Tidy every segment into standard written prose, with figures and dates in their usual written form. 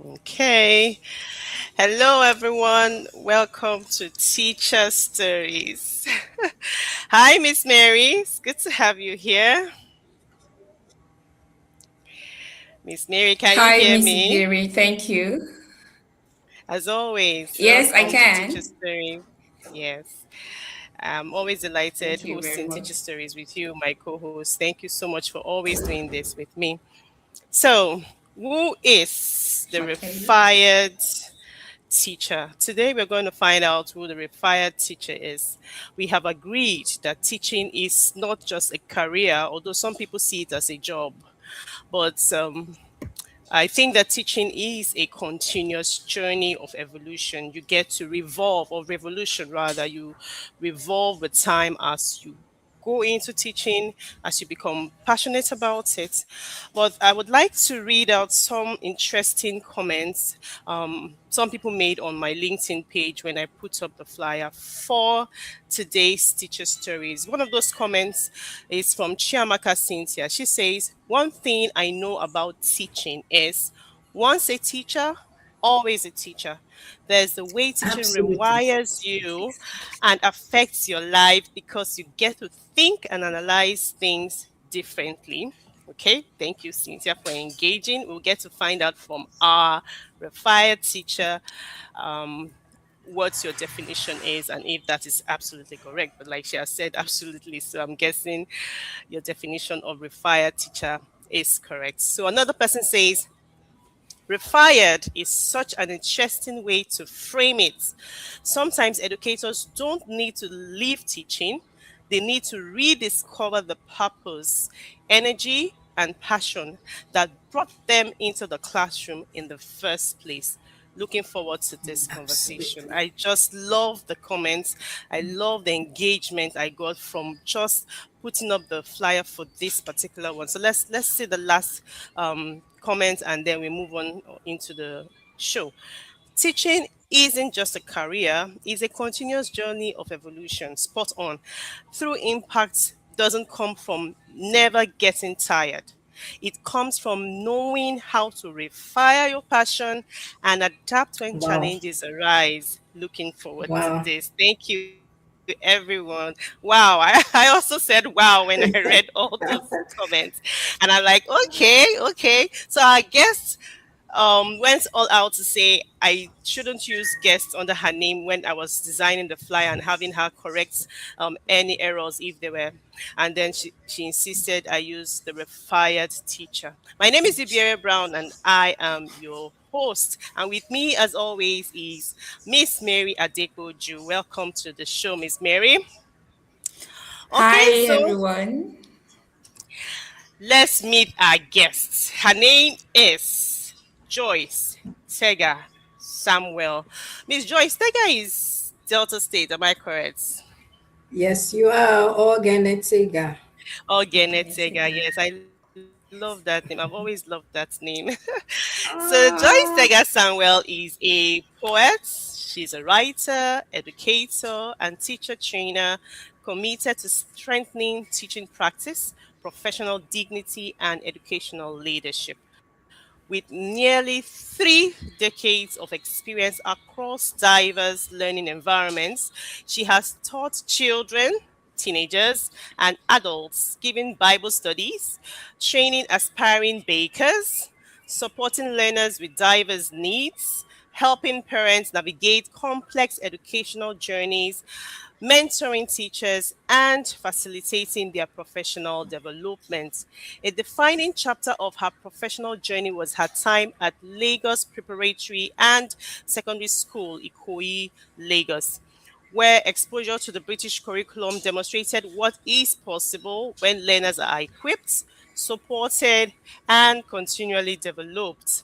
Okay. Hello, everyone. Welcome to Teacher Stories. Hi, Miss Mary. It's good to have you here. Miss Mary, can you Hi, hear Miss me? Gary. Thank you. As always, Yes, I welcome to Teacher can. Stories. Yes. I'm always delighted Thank you very hosting much. Teacher Stories with you, my co host. Thank you so much for always doing this with me. So, who is the Okay. refired teacher? Today we're going to find out who the refired teacher is. We have agreed that teaching is not just a career, although some people see it as a job. But I think that teaching is a continuous journey of evolution. You get to revolve, or revolution rather, you revolve with time as you go into teaching, as you become passionate about it. But I would like to read out some interesting comments some people made on my LinkedIn page when I put up the flyer for today's teacher stories. One of those comments is from Chiamaka Cynthia. She says, "One thing I know about teaching is once a teacher, always a teacher. There's the way teaching Absolutely. rewires you and affects your life because you get to think and analyze things differently." Okay, thank you, Cynthia, for engaging. We'll get to find out from our refired teacher um, what your definition is and if that is absolutely correct. But like she has said, absolutely. So I'm guessing your definition of refired teacher is correct. So another person says, refired is such an interesting way to frame it. Sometimes educators don't need to leave teaching, they need to rediscover the purpose, energy, and passion that brought them into the classroom in the first place. Looking forward to this conversation. Absolutely. I just love the comments. I love the engagement I got from just putting up the flyer for this particular one. So let's see the last comment and then we move on into the show. Teaching isn't just a career, it's a continuous journey of evolution. Spot on. Through impact doesn't come from never getting tired. It comes from knowing how to refire your passion and adapt when Wow. challenges arise. Looking forward to Wow. this. Thank you, everyone. Wow. I also said wow when I read all those comments. And I'm like, okay. So our guest went all out to say I shouldn't use guests under her name when I was designing the flyer and having her correct any errors if there were. And then she insisted I use the refired teacher. My name is Iberia Brown and I am your host. And with me, as always, is Miss Mary Adekoju. Welcome to the show, Miss Mary. Okay, Hi, so everyone. let's meet our guests. Her name is Joyce Tega Samuel. Miss Joyce Tega is Delta State, am I correct? Yes, you are Organetiga. Ogene Tega, Genetiga. yes, I love that name. I've always loved that name. So Joyce Tega Ah, Samuel is a poet. She's a writer, educator, and teacher trainer committed to strengthening teaching practice, professional dignity, and educational leadership. With nearly 3 decades of experience across diverse learning environments, she has taught children, teenagers, and adults, giving Bible studies, training aspiring bakers, supporting learners with diverse needs, helping parents navigate complex educational journeys, mentoring teachers, and facilitating their professional development. A defining chapter of her professional journey was her time at Lagos Preparatory and Secondary School, Ikoyi, Lagos, where exposure to the British curriculum demonstrated what is possible when learners are equipped, supported, and continually developed.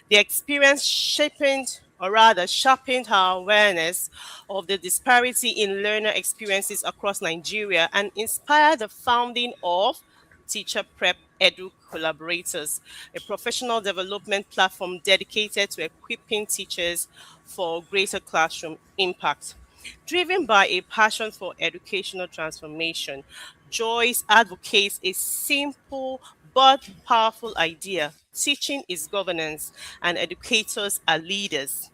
The experience sharpened, or rather sharpened, her awareness of the disparity in learner experiences across Nigeria and inspired the founding of Teacher Prep Edu Collaborators, a professional development platform dedicated to equipping teachers for greater classroom impact. Driven by a passion for educational transformation, Joyce advocates a simple but powerful idea. Teaching is governance, and educators are leaders.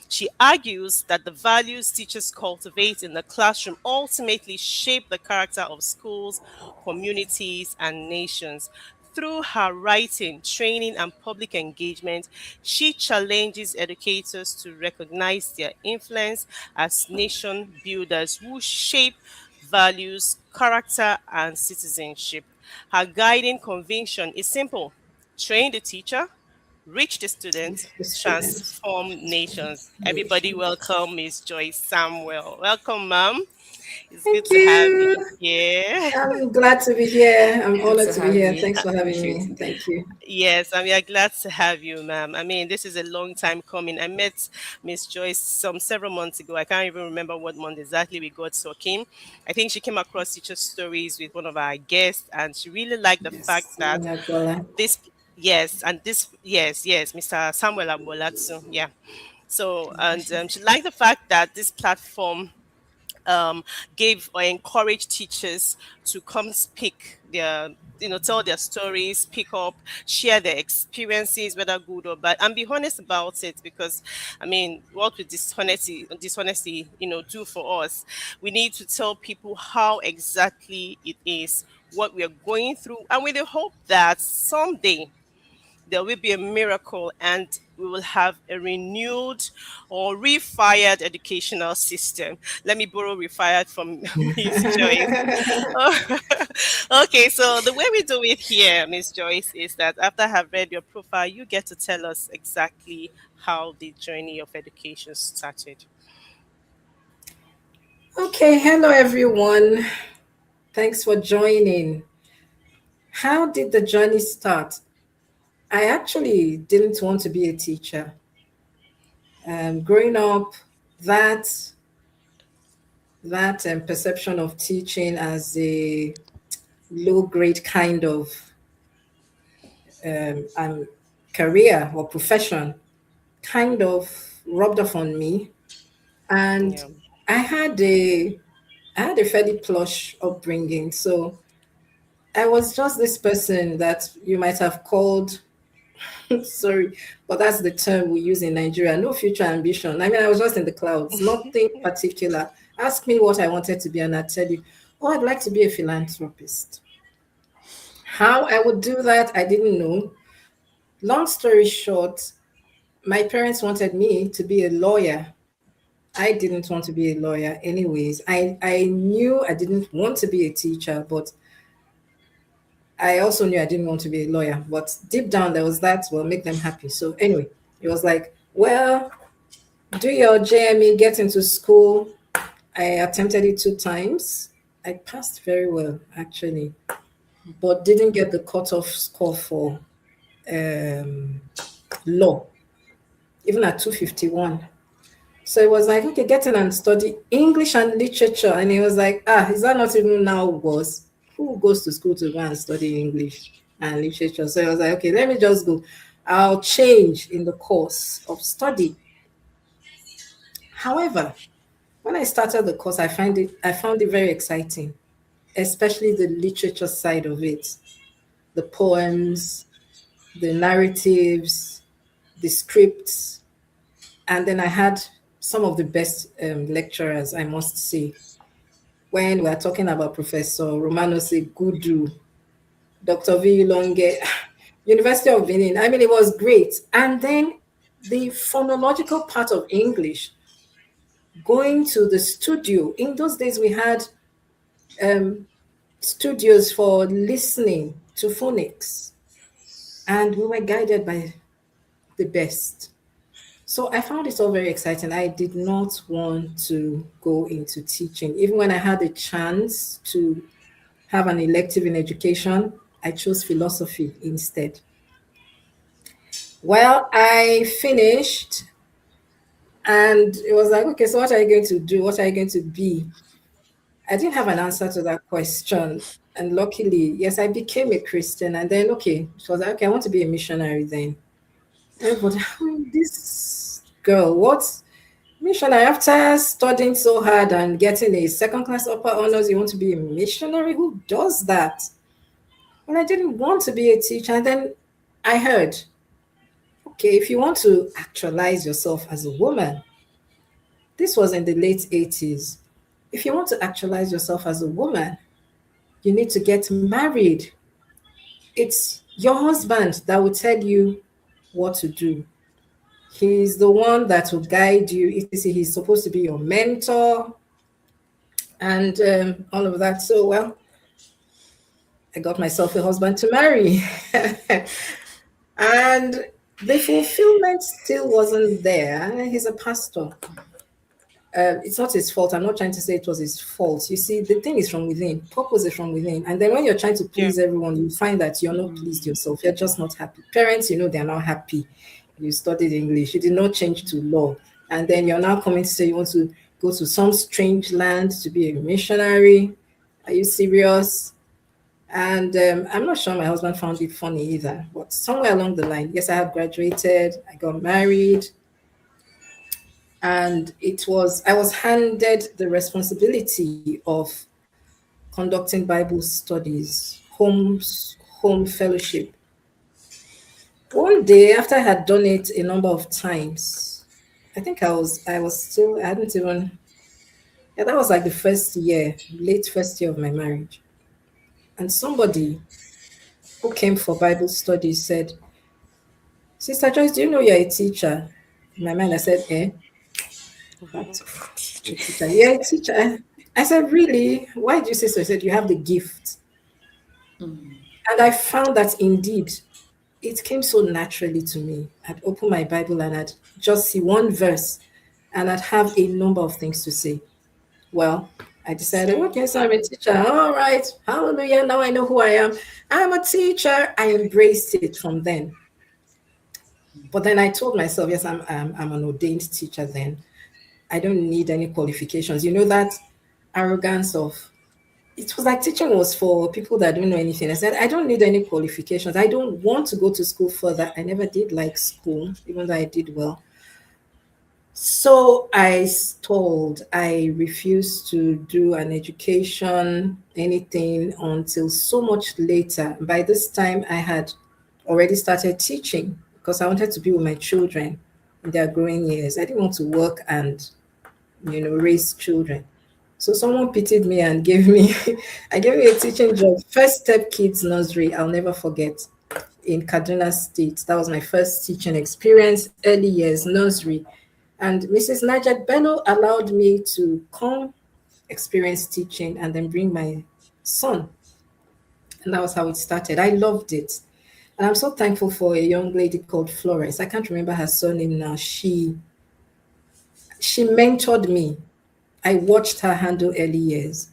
She argues that the values teachers cultivate in the classroom ultimately shape the character of schools, communities, and nations. Through her writing, training, and public engagement, she challenges educators to recognize their influence as nation builders who shape values, character, and citizenship. Her guiding conviction is simple: train the teacher, reach the student, The students. transform nations. Everybody, Nations. welcome Miss Joyce Samuel. Welcome, ma'am. It's good Thank to have you you. here. I'm glad to be here. I'm Good honored to to be have here. you. Thanks for having me. Appreciate it. Thank you. Yes, we are glad to have you, ma'am. I mean, this is a long time coming. I met Miss Joyce several months ago. I can't even remember what month exactly we got talking. I think she came across teacher stories with one of our guests, and she really liked the fact Yes, that Bola. this, yes, and this, yes, Mr. Samuel Abolatu, yeah. So, and she liked the fact that this platform um, gave or encouraged teachers to come speak their, tell their stories, speak up, share their experiences, whether good or bad, and be honest about it. Because, I mean, what would dishonesty, do for us? We need to tell people how exactly it is, what we are going through, and with the hope that someday there will be a miracle and we will have a renewed or refired educational system. Let me borrow refired from Miss Joyce. Okay, so the way we do it here, Miss Joyce, is that after I have read your profile, you get to tell us exactly how the journey of education started. Okay, hello everyone. Thanks for joining. How did the journey start? I actually didn't want to be a teacher. Growing up, that that perception of teaching as a low grade kind of career or profession kind of rubbed off on me, and Yeah. I had a I had a fairly plush upbringing, so I was just this person that you might have called. Sorry, but that's the term we use in Nigeria. No future ambition. I mean, I was just in the clouds, nothing particular. Ask me what I wanted to be, and I'd tell you, oh, I'd like to be a philanthropist. How I would do that, I didn't know. Long story short, my parents wanted me to be a lawyer. I didn't want to be a lawyer, anyways. I knew I didn't want to be a teacher, but I also knew I didn't want to be a lawyer. But deep down, there was that, well, make them happy. So, anyway, it was like, well, do your JME, get into school. I attempted it 2 times. I passed very well, actually, but didn't get the cutoff score for um, law, even at 251. So it was like, okay, get in and study English and literature. And he was like, is that not even now was? Who goes to school to go and study English and literature? So I was like, okay, let me just go. I'll change in the course of study. However, when I started the course, I found it very exciting, especially the literature side of it, the poems, the narratives, the scripts, and then I had some of the best lecturers, I must say. When we're talking about Professor Romano Segudu, Dr. V. Longe, University of Benin, I mean, it was great. And then the phonological part of English, going to the studio. In those days, we had um, studios for listening to phonics, and we were guided by the best. So I found it all very exciting. I did not want to go into teaching. Even when I had a chance to have an elective in education, I chose philosophy instead. Well, I finished and it was like, okay, so what are you going to do? What are you going to be? I didn't have an answer to that question. And luckily, yes, I became a Christian. And then, okay, it was like, okay, I want to be a missionary then. But this girl, what's missionary? After studying so hard and getting a second class upper honors, you want to be a missionary? Who does that? Well, I didn't want to be a teacher. And then I heard, okay, if you want to actualize yourself as a woman, this was in the late 80s. If you want to actualize yourself as a woman, you need to get married. It's your husband that will tell you what to do. He's the one that will guide you. He's supposed to be your mentor and all of that. So, well, I got myself a husband to marry. And the fulfillment still wasn't there. He's a pastor. It's not his fault. I'm not trying to say it was his fault. You see, the thing is from within. Purpose is from within. And then when you're trying to Yeah. please everyone, you find that you're not pleased yourself. You're just not happy. Parents, they're not happy. You studied English. You did not change to law. And then you're now coming to say you want to go to some strange land to be a missionary. Are you serious? And I'm not sure my husband found it funny either. But somewhere along the line, yes, I had graduated. I got married, and I was handed the responsibility of conducting Bible studies, home fellowship. One day after I had done it a number of times, I think I hadn't even, yeah, that was like the first year, late first year of my marriage. And somebody who came for Bible studies said, Sister Joyce, do you know you're a teacher? In my mind, I said, eh, what? A teacher? Yeah, a teacher. I said, really? Why do you say so? He said, you have the gift. And I found that indeed it came so naturally to me. I'd open my Bible and I'd just see one verse and I'd have a number of things to say. Well, I decided, Yeah. okay, so I'm a teacher. All right. Hallelujah. Now I know who I am. I'm a teacher. I embraced it from then. But then I told myself, yes, I'm an ordained teacher then. I don't need any qualifications. You know that arrogance of it was like teaching was for people that don't know anything. I said, I don't need any qualifications. I don't want to go to school further. I never did like school, even though I did well. So I stalled. I refused to do an education, anything until so much later. By this time, I had already started teaching because I wanted to be with my children in their growing years. I didn't want to work and raise children. So someone pitied me and gave me I gave me a teaching job. First Step Kids Nursery, I'll never forget, in Kaduna State. That was my first teaching experience, early years nursery. And Mrs. Najat Bello allowed me to come experience teaching and then bring my son. And that was how it started. I loved it. And I'm so thankful for a young lady called Florence. I can't remember her surname now. She mentored me. I watched her handle early years.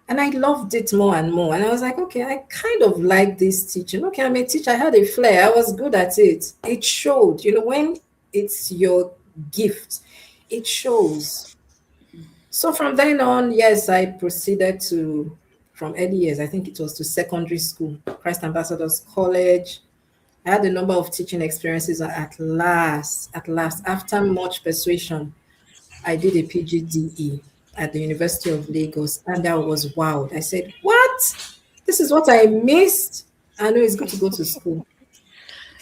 And I loved it more and more. And I was like, okay, I kind of like this teaching. Okay, I'm a teacher. I had a flair. I was good at it. It showed, when it's your gift, it shows. So from then on, yes, I proceeded from early years, I think it was to secondary school, Christ Ambassadors College. I had a number of teaching experiences. At last, after much persuasion, I did a PGDE at the University of Lagos, and I was wowed. I said, what? This is what I missed. I know it's good to go to school.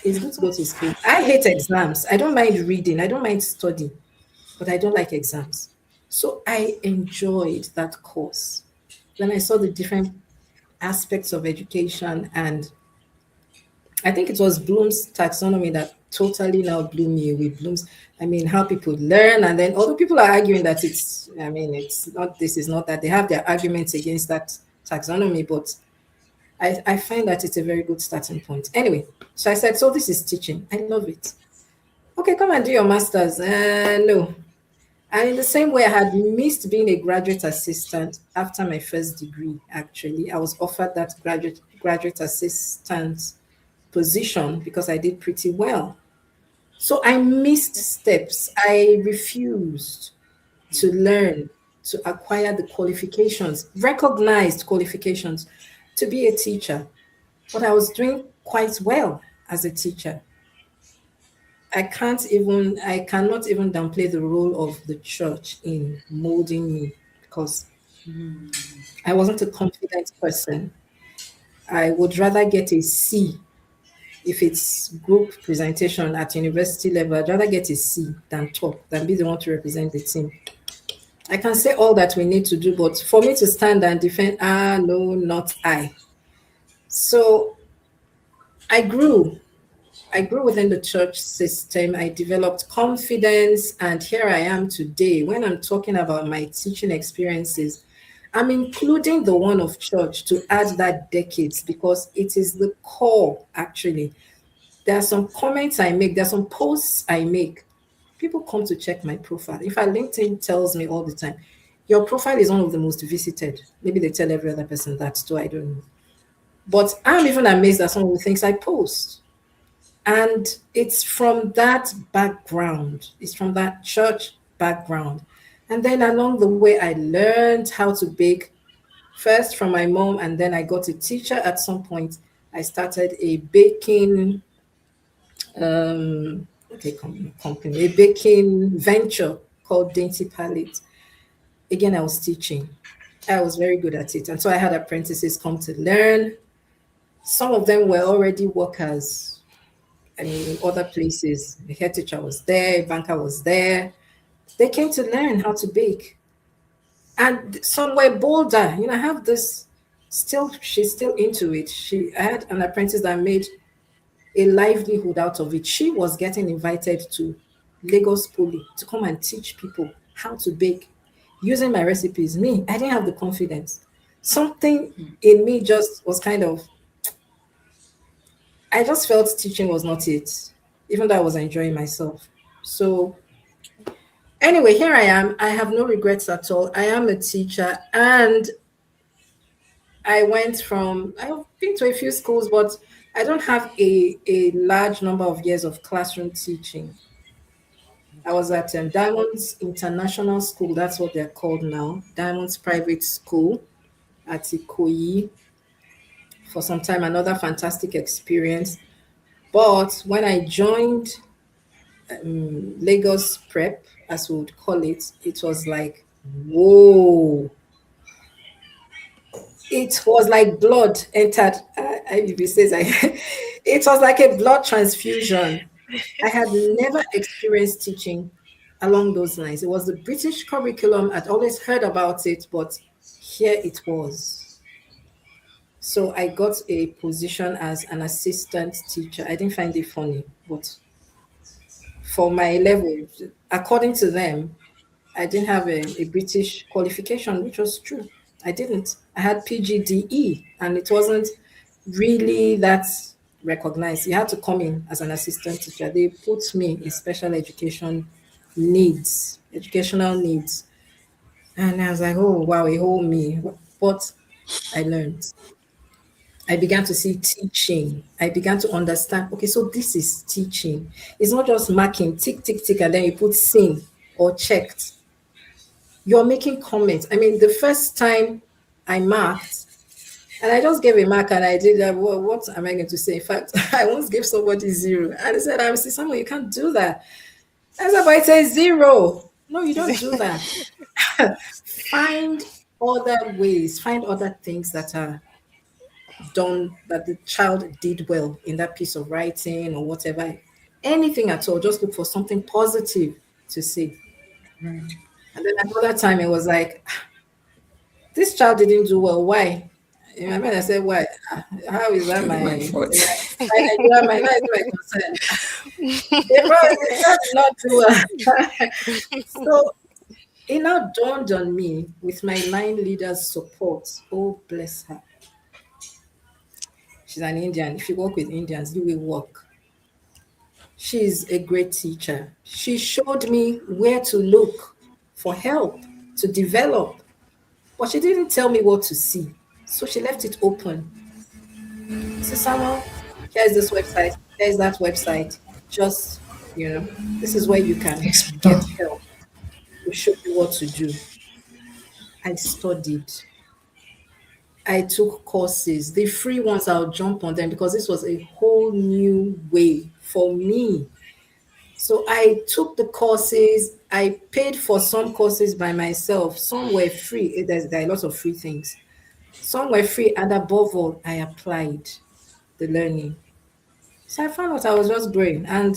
It's good to go to school. I hate exams. I don't mind reading. I don't mind studying, but I don't like exams. So I enjoyed that course. Then I saw the different aspects of education, and I think it was Bloom's taxonomy that totally now blew me away. Bloom's, I mean, how people learn, and then other people are arguing that it's not this, is not that. They have their arguments against that taxonomy, but I find that it's a very good starting point. Anyway, so I said, so this is teaching. I love it. Okay, come and do your master's. No. And in the same way, I had missed being a graduate assistant after my first degree, actually. I was offered that graduate assistant position because I did pretty well. So I missed steps. I refused to learn, to acquire the qualifications, recognized qualifications to be a teacher. But I was doing quite well as a teacher. I cannot even downplay the role of the church in molding me because I wasn't a confident person. I would rather get a C if it's group presentation at university level. I'd rather get a C than top, than be the one to represent the team. I can say all that we need to do, but for me to stand and defend, no, not I. So I grew. I grew within the church system. I developed confidence, and here I am today. When I'm talking about my teaching experiences, I'm including the one of church to add that decades because it is the core, actually. There are some comments I make, there are some posts I make. People come to check my profile. In fact, LinkedIn tells me all the time, your profile is one of the most visited. Maybe they tell every other person that too, I don't know. But I'm even amazed at some of the things I post. And it's from that background, it's from that church background. And then along the way, I learned how to bake first from my mom, and then I got a teacher at some point. I started a baking company, a baking venture called Dainty Palette. Again, I was teaching. I was very good at it. And so I had apprentices come to learn. Some of them were already workers. I mean, in other places, the head teacher was there, banker was there. They came to learn how to bake. And some were bolder. I have this still, she's still into it. I had an apprentice that made a livelihood out of it. She was getting invited to Lagos Poly to come and teach people how to bake using my recipes. Me, I didn't have the confidence. Something in me just was kind of, I just felt teaching was not it, even though I was enjoying myself. So, anyway, here I am. I have no regrets at all. I am a teacher, and I've been to a few schools, but I don't have a large number of years of classroom teaching. I was at Diamonds International School, that's what they're called now, Diamonds Private School at Ikoyi for some time, another fantastic experience. But when I joined Lagos Prep, as we would call it, it was like, whoa. It was like blood entered. IBB says it was like a blood transfusion. I had never experienced teaching along those lines. It was the British curriculum. I'd always heard about it, but here it was. So I got a position as an assistant teacher. I didn't find it funny, but for my level, according to them, I didn't have a British qualification, which was true. I didn't. I had PGDE, and it wasn't really that recognized. You had to come in as an assistant teacher. They put me in special educational needs. And I was like, oh, wow, a whole me. But I learned. I began to see teaching. I began to understand, okay, so this is teaching. It's not just marking, tick, tick, tick, and then you put seen or checked. You're making comments. I mean, the first time I marked, and I just gave a mark and I did that. What am I going to say? In fact, I once gave somebody zero. And I said, I'm see someone, you can't do that. I said, but it says zero. No, you don't do that. Find other ways, find other things that are done that the child did well in that piece of writing or whatever. Anything at all. Just look for something positive to say. And then another time it was like, this child didn't do well. Why? You know, when I said why, how is that Surely my my fault. my concern? It did not do well. So it now dawned on me with my line leader's support. Oh, bless her. She's an Indian. If you work with Indians, you will work. She's a great teacher. She showed me where to look for help to develop, but she didn't tell me what to see. So she left it open. See, Samuel, here's this website, here's that website. Just, this is where you can get Explore. help. We'll show you what to do. I studied. I took courses. The free ones, I'll jump on them because this was a whole new way for me. So I took the courses. I paid for some courses by myself. Some were free. There are lots of free things. Some were free, and above all, I applied the learning. So I found out I was just growing, and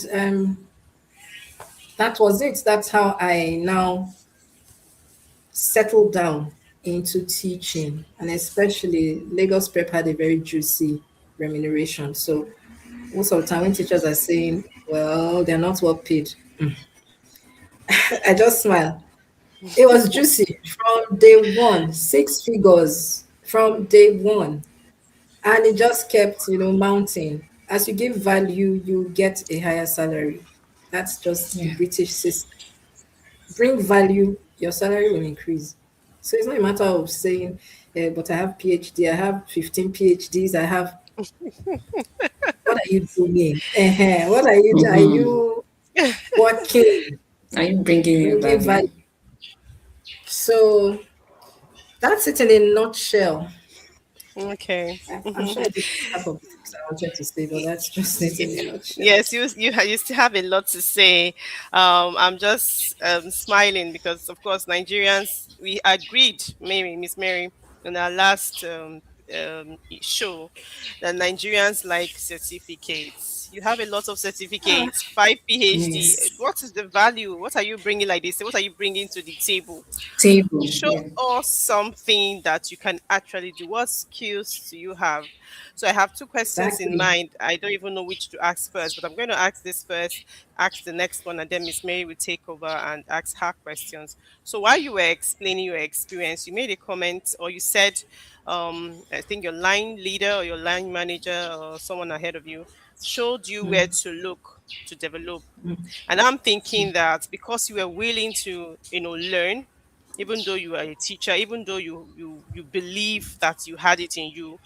that was it. That's how I now settled down into teaching, and especially Lagos Prep had a very juicy remuneration. So most of the time, when teachers are saying, "Well, they're not well paid," I just smile. It was juicy from day one, six figures from day one. And it just kept, mounting. As you give value, you get a higher salary. That's just the Yeah. British system. Bring value, your salary will increase. So it's not a matter of saying, but I have PhD, I have 15 PhDs, I have, what are you doing? What are you, are Mm-hmm. you working, Are you bringing your bringing value? value? So that's it in a nutshell. Okay. I'm sure I did half of the things I wanted to say, but that's just it in a nutshell. Yes, you still have a lot to say. I'm just smiling because, of course, Nigerians, we agreed, Miss Mary, in our last show, that Nigerians like certificates. You have a lot of Ah, certificates, five PhD. Yes. What is the value? What are you bringing like this? What are you bringing to the table? Table. Show Yeah. us something that you can actually do. What skills do you have? So I have two questions in exactly. mind. I don't even know which to ask first, but I'm going to ask this first, ask the next one, and then Miss Mary will take over and ask her questions. So while you were explaining your experience, you made a comment or you said, I think your line leader or your line manager or someone ahead of you showed you where to look to develop. And I'm thinking that because you were willing to, learn, even though you are a teacher, even though you believe that you had it in you,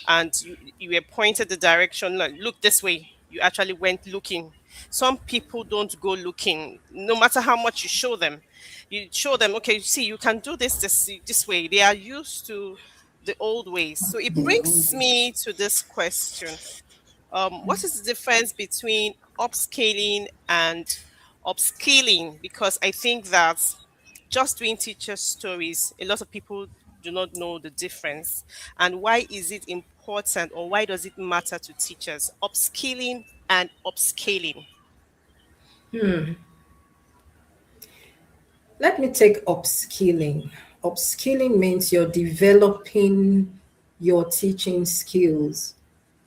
and you were pointed the direction, like, look this way, you actually went looking. Some people don't go looking, no matter how much you show them. You show them, okay, see, you can do this way. They are used to the old ways. So it The old brings ways. me to this question. What is the difference between upscaling and upskilling? Because I think that just doing teacher stories, a lot of people do not know the difference. And why is it important, or why does it matter to teachers? Upskilling and upscaling. Let me take upskilling. Upskilling means you're developing your teaching skills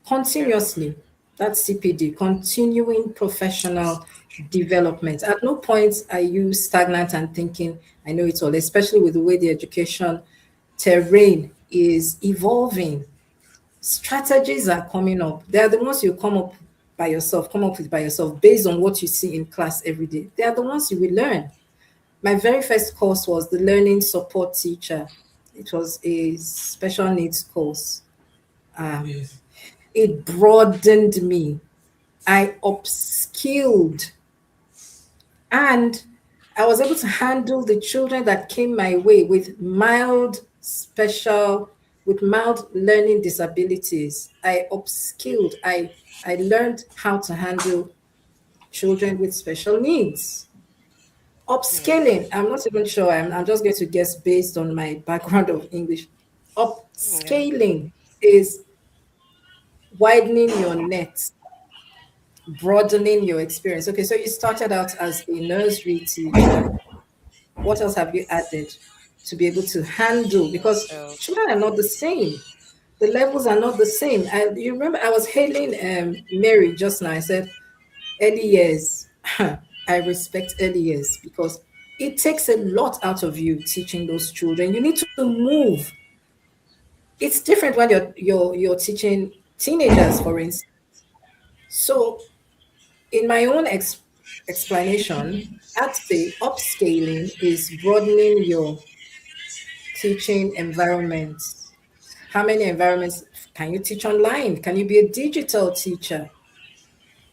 Yeah. continuously. That's CPD, continuing professional development. At no point are you stagnant and thinking, I know it all, especially with the way the education terrain is evolving. Strategies are coming up. They are the ones you come up with by yourself based on what you see in class every day. They are the ones you will learn. My very first course was the learning support teacher. It was a special needs course. Um, it broadened me. I upskilled, and I was able to handle the children that came my way with mild learning disabilities. I upskilled. I learned how to handle children with special needs. Yeah. Upscaling, I'm not even sure. I'm just going to guess based on my background of English. Yeah. Upscaling is widening your net, broadening your experience. Okay, so you started out as a nursery teacher. What else have you added to be able to handle? Because So, children are not the same. The levels are not the same. You remember I was hailing Mary just now. I said, early years. I respect early years because it takes a lot out of you teaching those children. You need to move. It's different when you're teaching teenagers, for instance. So, in my own explanation, I'd say upscaling is broadening your teaching environments. How many environments can you teach online? Can you be a digital teacher?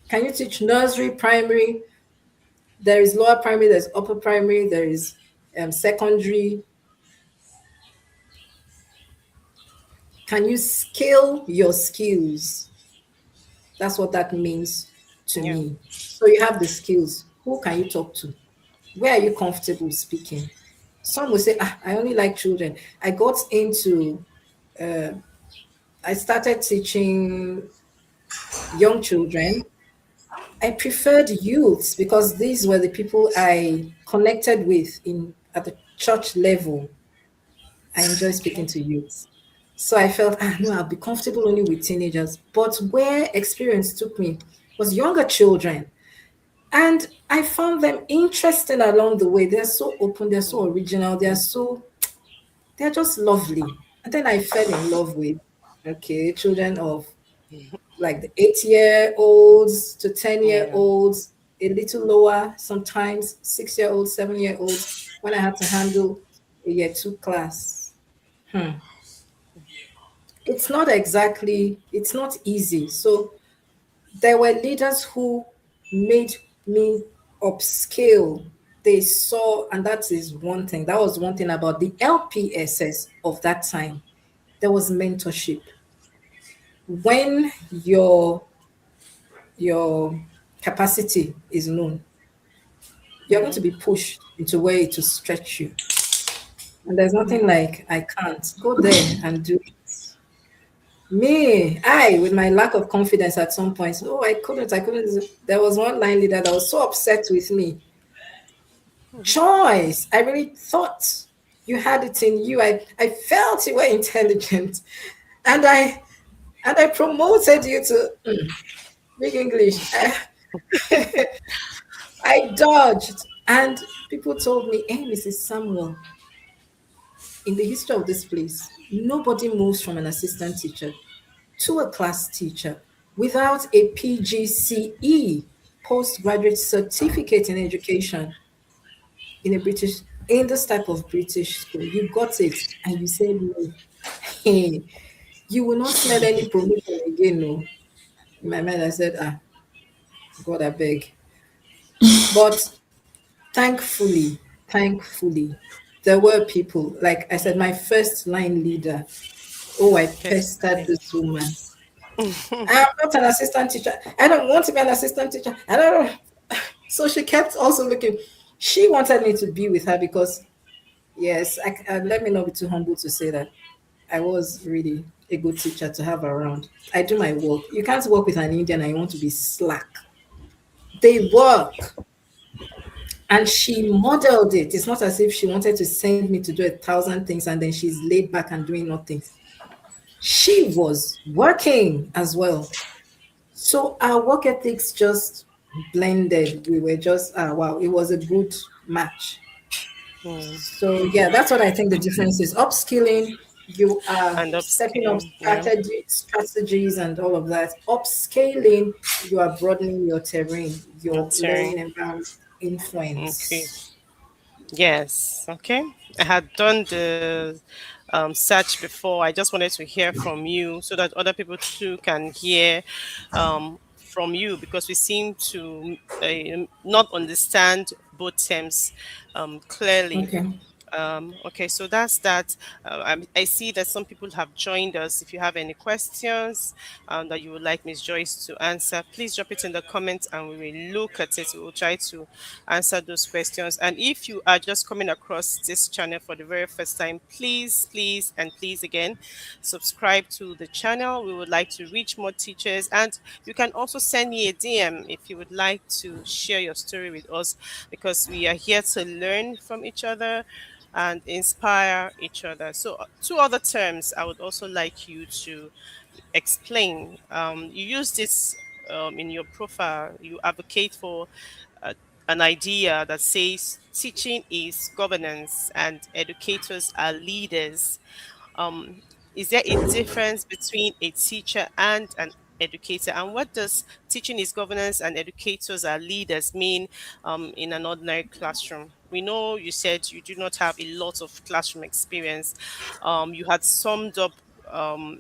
Can you teach nursery, primary? There is lower primary, there's upper primary, there is secondary. Can you scale your skills? That's what that means to yeah. me. So you have the skills. Who can you talk to? Where are you comfortable speaking? Some will say, I only like children. I got into I started teaching young children. I preferred youths because these were the people I connected with in at the church level. I enjoy speaking Okay. to youths. So I felt, no, I'll be comfortable only with teenagers. But where experience took me was younger children. And I found them interesting along the way. They're so open, they're so original, they're just lovely. And then I fell in love with, okay, children of like the 8-year-olds to 10-year Yeah. olds, a little lower, sometimes 6-year olds, 7-year olds, when I had to handle a year two class. Hmm. It's not easy. So there were leaders who made me upscale. They saw, and that is one thing. That was one thing about the LPSS of that time. There was mentorship. When your capacity is known, you're going to be pushed into where it will stretch you. And there's nothing like I can't go there and do it. With my lack of confidence at some point, oh, I couldn't. There was one line leader that was so upset with me. Choice. I really thought you had it in you. I felt you were intelligent. And I promoted you to big English. I dodged. And people told me, hey, Mrs. Samuel, in the history of this place, nobody moves from an assistant teacher to a class teacher without a PGCE, postgraduate certificate in education in a British in this type of British school. You got it, and you said no. Hey, you will not smell any promotion again. No, in my mind, I said, God, I beg. But thankfully, there were people like I said. My first line leader. Oh, I pestered Personally. this woman. I'm not an assistant teacher. I don't want to be an assistant teacher. I don't know. So she kept also looking. She wanted me to be with her because, yes, let me not be too humble to say that I was really a good teacher to have around. I do my work. You can't work with an Indian and you want to be slack. They work. And she modeled it. It's not as if she wanted to send me to do 1,000 things and then she's laid back and doing nothing. She was working as well. So our work ethics just blended. We were just, wow, it was a good match. Mm. So yeah, that's what I think the difference is. Upskilling, you are And stepping up upscaling. Yeah. strategies and all of that. Upscaling, you are broadening your terrain, your Nurturing. learning environment Okay. influence. Yes. Okay. I had done the search before. I just wanted to hear from you so that other people too can hear from you because we seem to not understand both terms clearly. Okay. Okay, so that's that. I see that some people have joined us. If you have any questions that you would like Miss Joyce to answer, please drop it in the comments and we will look at it. We will try to answer those questions. And if you are just coming across this channel for the very first time, please again, subscribe to the channel. We would like to reach more teachers. And you can also send me a DM if you would like to share your story with us because we are here to learn from each other and inspire each other. So, two other terms I would also like you to explain. You use this in your profile. You advocate for uh, an idea that says teaching is governance and educators are leaders. Um, is there a difference between a teacher and an educator? And what does teaching is governance and educators are leaders mean in an ordinary classroom? We know you said you do not have a lot of classroom experience. You had summed up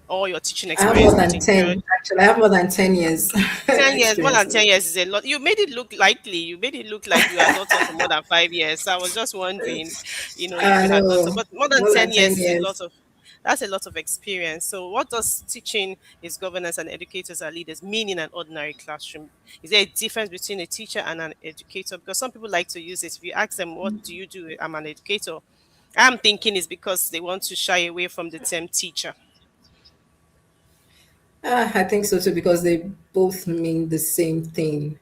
all your teaching I have more experience than within 10, actually. I have more than 10 years 10 years. More experience. than 10 years is a lot. You made it look likely. You made it look like you had not taught for more than 5 years. So I was just wondering, if I you had not taught, know, but more than more than 10 10 years is a years. lot of that's a lot of experience. So what does teaching is governance and educators are leaders mean in an ordinary classroom? Is there a difference between a teacher and an educator? Because some people like to use it. If you ask them, what do you do? I'm an educator. I'm thinking it's because they want to shy away from the term teacher. I think so too, because they both mean the same thing.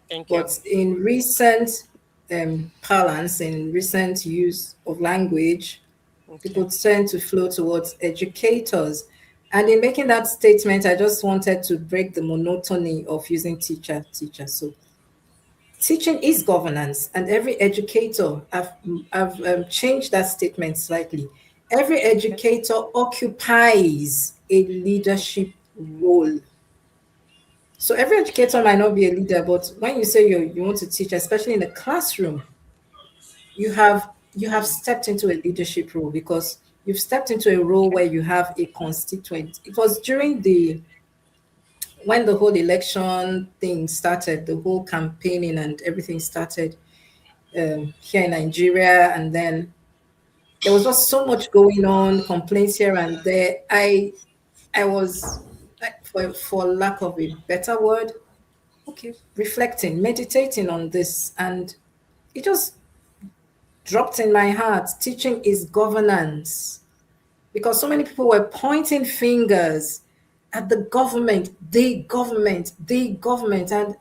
Thank you. But in recent parlance, in recent use of language, Okay. people tend to flow towards educators. And in making that statement, I just wanted to break the monotony of using teacher, teacher. So teaching is governance, and every educator, I've changed that statement slightly. Every Okay. educator occupies a leadership role. So every educator might not be a leader, but when you say you want to teach, especially in the classroom, you have stepped into a leadership role because you've stepped into a role Okay. where you have a constituent. It was during the when the whole election thing started, the whole campaigning and everything started here in Nigeria, and then there was just so much going on, complaints here and there. I was, for lack of a better word, okay, reflecting, meditating on this, and it just dropped in my heart. Teaching is governance because so many people were pointing fingers at the government. And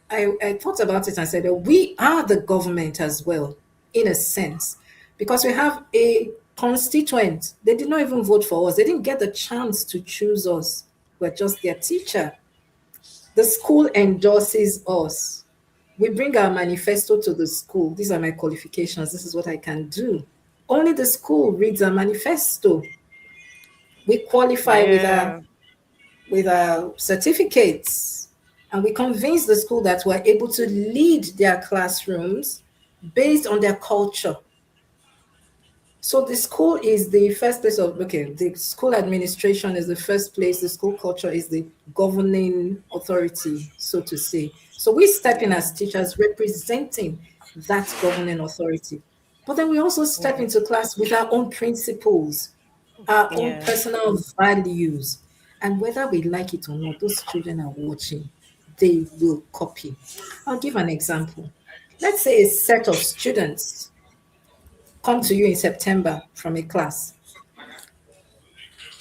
I thought about it and said that we are the government as well, in a sense, because we have a constituent. They did not even vote for us, they didn't get the chance to choose us. We're just their teacher. The school endorses us. We bring our manifesto to the school. These are my qualifications. This is what I can do. Only the school reads a manifesto. We qualify Yeah. with our certificates, and we convince the school that we're able to lead their classrooms based on their culture. So the school is the first place of, okay, the school administration is the first place, the school culture is the governing authority, so to say. So we step in Yeah. as teachers representing that governing authority. But then we also step into class with our own principles, our own Yeah. personal values. And whether we like it or not, those children are watching, they will copy. I'll give an example. Let's say a set of students come to you in September from a class,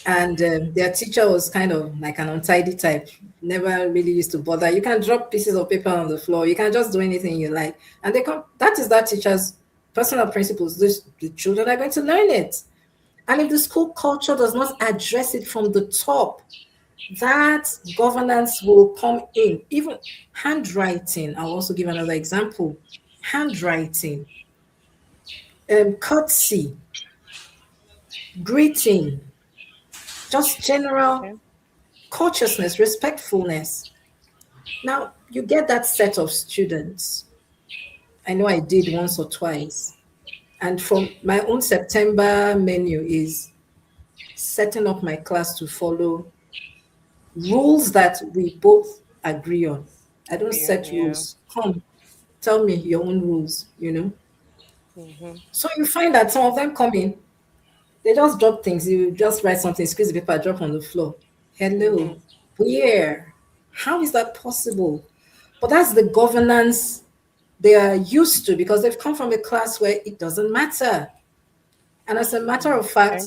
and their teacher was kind of like an untidy type, never really used to bother. You can drop pieces of paper on the floor, you can just do anything you like. And they come, that is that teacher's personal principles. The children are going to learn it. And if the school culture does not address it from the top, that governance will come in. Even handwriting, I'll also give another example. Handwriting, courtesy, greeting, just general Okay. courteousness, respectfulness. Now, you get that set of students. I know I did once or twice. And from my own September menu is setting up my class to follow rules that we both agree on. I don't set Yeah. rules. Come, tell me your own rules. Mm-hmm. So you find that some of them come in, they just drop things. You just write something, squeeze the paper, drop on the floor. Mm-hmm. Hello, where? How is that possible? But that's the governance they are used to because they've come from a class where it doesn't matter. And as a matter of Okay. fact,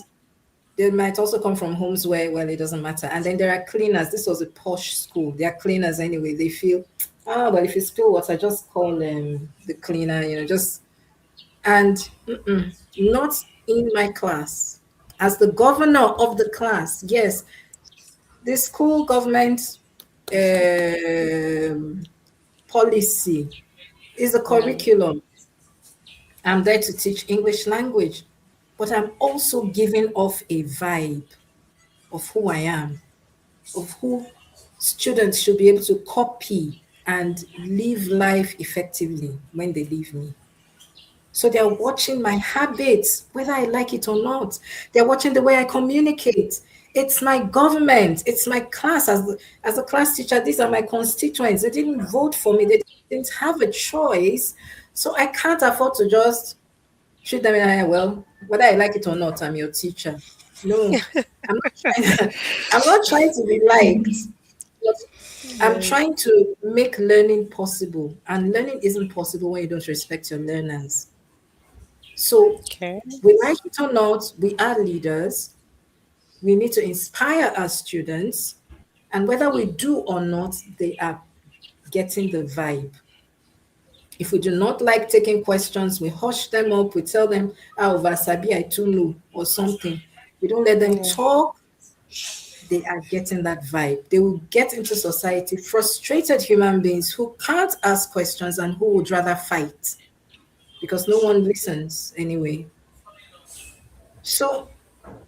they might also come from homes where, well, it doesn't matter. And then there are cleaners. This was a posh school. They are cleaners anyway. They feel, well, if you spill water, just call the cleaner, just, and not in my class. As the governor of the class, yes, the school government um, policy is the Yeah. curriculum. I'm there to teach English language, but I'm also giving off a vibe of who I am, of who students should be able to copy and live life effectively when they leave me. So they're watching my habits, whether I like it or not. They're watching the way I communicate. It's my government. It's my class. As a class teacher, these are my constituents. They didn't vote for me. They didn't have a choice. So I can't afford to just treat them in a, well, whether I like it or not, I'm your teacher. No, I'm not trying, I'm not trying to be liked, but I'm Yeah. trying to make learning possible. And learning isn't possible when you don't respect your learners. So, Okay. we like it or not, we are leaders. We need to inspire our students. And whether we do or not, they are getting the vibe. If we do not like taking questions, we hush them up, we tell them, ah, Vasabi, I too know, or something. We don't let them Yeah. talk, they are getting that vibe. They will get into society frustrated human beings who can't ask questions and who would rather fight because no one listens anyway. So,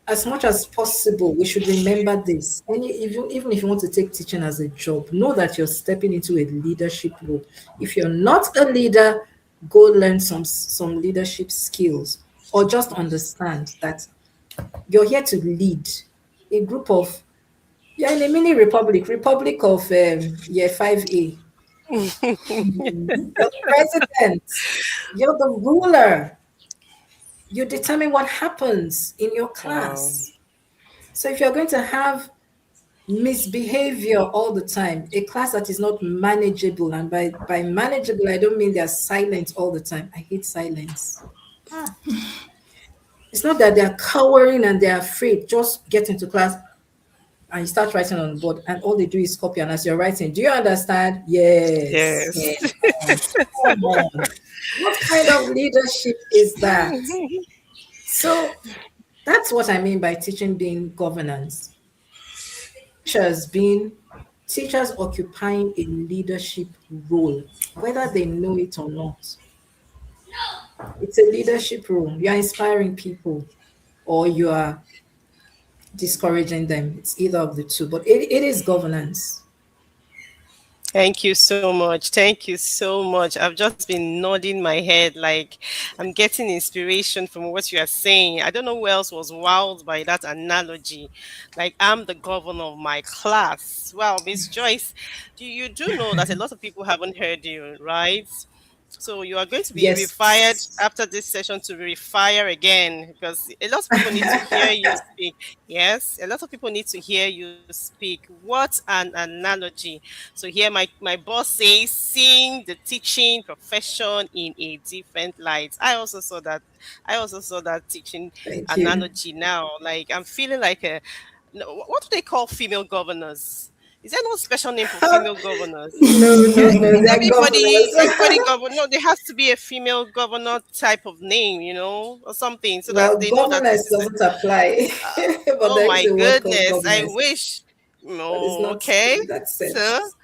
as much as possible, we should remember this. Even if you want to take teaching as a job, know that you're stepping into a leadership role. If you're not a leader, go learn some leadership skills, or just understand that you're here to lead a group of, you're in a mini republic, republic of year 5A. You're the president, you're the ruler, you determine what happens in your Wow. class. So if you're going to have misbehavior all the time, a class that is not manageable, and by manageable, I don't mean they're silent all the time. I hate silence. It's not that they're cowering and they're afraid. Just get into class and you start writing on the board, and all they do is copy. And as you're writing, do you understand? Yes. Yeah. Yes. Come on. What kind of leadership is that? So that's what I mean by teaching being governance. Teachers being teachers occupying a leadership role, whether they know it or not. It's a leadership role. You are inspiring people or you are discouraging them. It's either of the two, but it is governance. Thank you so much. Thank you so much. I've just been nodding my head like I'm getting inspiration from what you are saying. I don't know who else was wowed by that analogy. Like I'm the governor of my class. Wow, Miss Joyce, you do know that a lot of people haven't heard you, right? So you are going to be refired Yes. after this session to refire again because a lot of people need to hear you speak. Yes, a lot of people need to hear you speak. What an analogy. So here my boss says seeing the teaching profession in a different light. I also saw that teaching Thank you. analogy now. Like I'm feeling like a no, what do they call female governors? Is there no special name for female governors? No, no, Eh? no, they're Everybody, governors. everybody govern. No, there has to be a female governor type of name, or something, so that Well, they know that governance this is. doesn't apply, but Oh there is my a word called goodness! I governance, wish. but it's No, not okay. in that So, sense.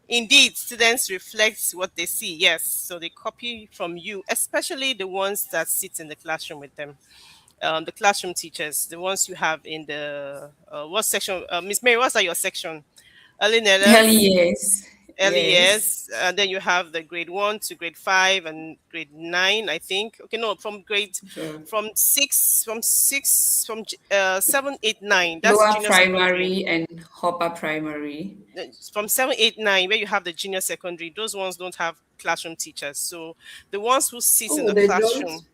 indeed, students reflect what they see. Yes, so they copy from you, especially the ones that sit in the classroom with them. The classroom teachers, the ones you have in the what section? Miss Mary, what's that your section? Early Hell learners, yes. early Yes. years, and then you have the grade 1 to grade 5 and grade 9, I think. Okay, no, So from 6 from 6 from 7, 8, 9, that's lower junior secondary. primary and upper primary. From 7, 8, 9, where you have the junior secondary, those ones don't have classroom teachers. So the ones who sit in Oh, the they don't? classroom.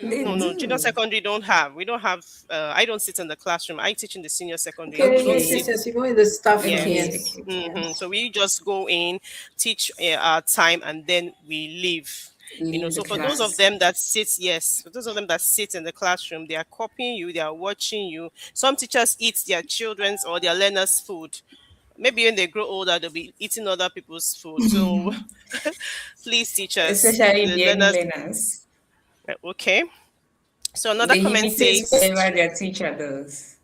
They No, no, junior do. secondary don't have. We don't have. I don't sit in the classroom. I teach in the senior secondary. We Okay, don't yes, Okay. yes, sit. yes. You go in the staff room, Okay. Yes. yes. Okay. So Yes. we just go in, teach our time, and then we leave. Leave the So for those of class. them that sit, yes, for those of them that sit in the classroom, they are copying you, they are watching you. Some teachers eat their children's or their learners' food. Maybe when they grow older, they'll be eating other people's food. So please, teachers, Especially the the early learners. learners. Okay. So another They comment imitate says, whatever their teacher does.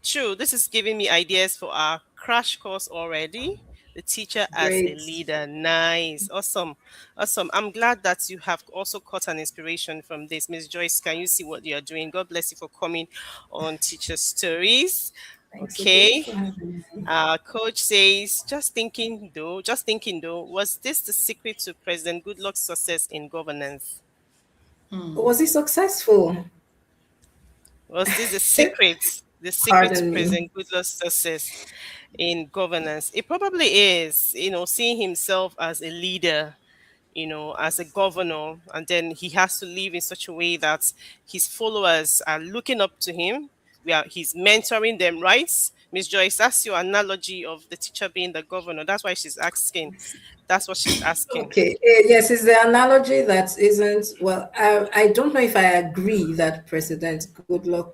true, this is giving me ideas for our crash course already. The teacher as a Great. leader. Nice. Awesome. Awesome. I'm glad that you have also caught an inspiration from this. Miss Joyce, can you see what you're doing? God bless you for coming on Teacher Stories. Thanks again Okay. for having me. Coach says, just thinking though, was this the secret to President Goodluck's success in governance? Was he successful? Was this the secret? The secret to Pardon me. President Goodluck's success in governance? It probably is, seeing himself as a leader, as a governor, and then he has to live in such a way that his followers are looking up to him. He's mentoring them, right? Miss Joyce, that's your analogy of the teacher being the governor. That's why she's asking. That's what she's asking. Okay, yes, it's the analogy that isn't, well, I don't know if I agree that President Goodluck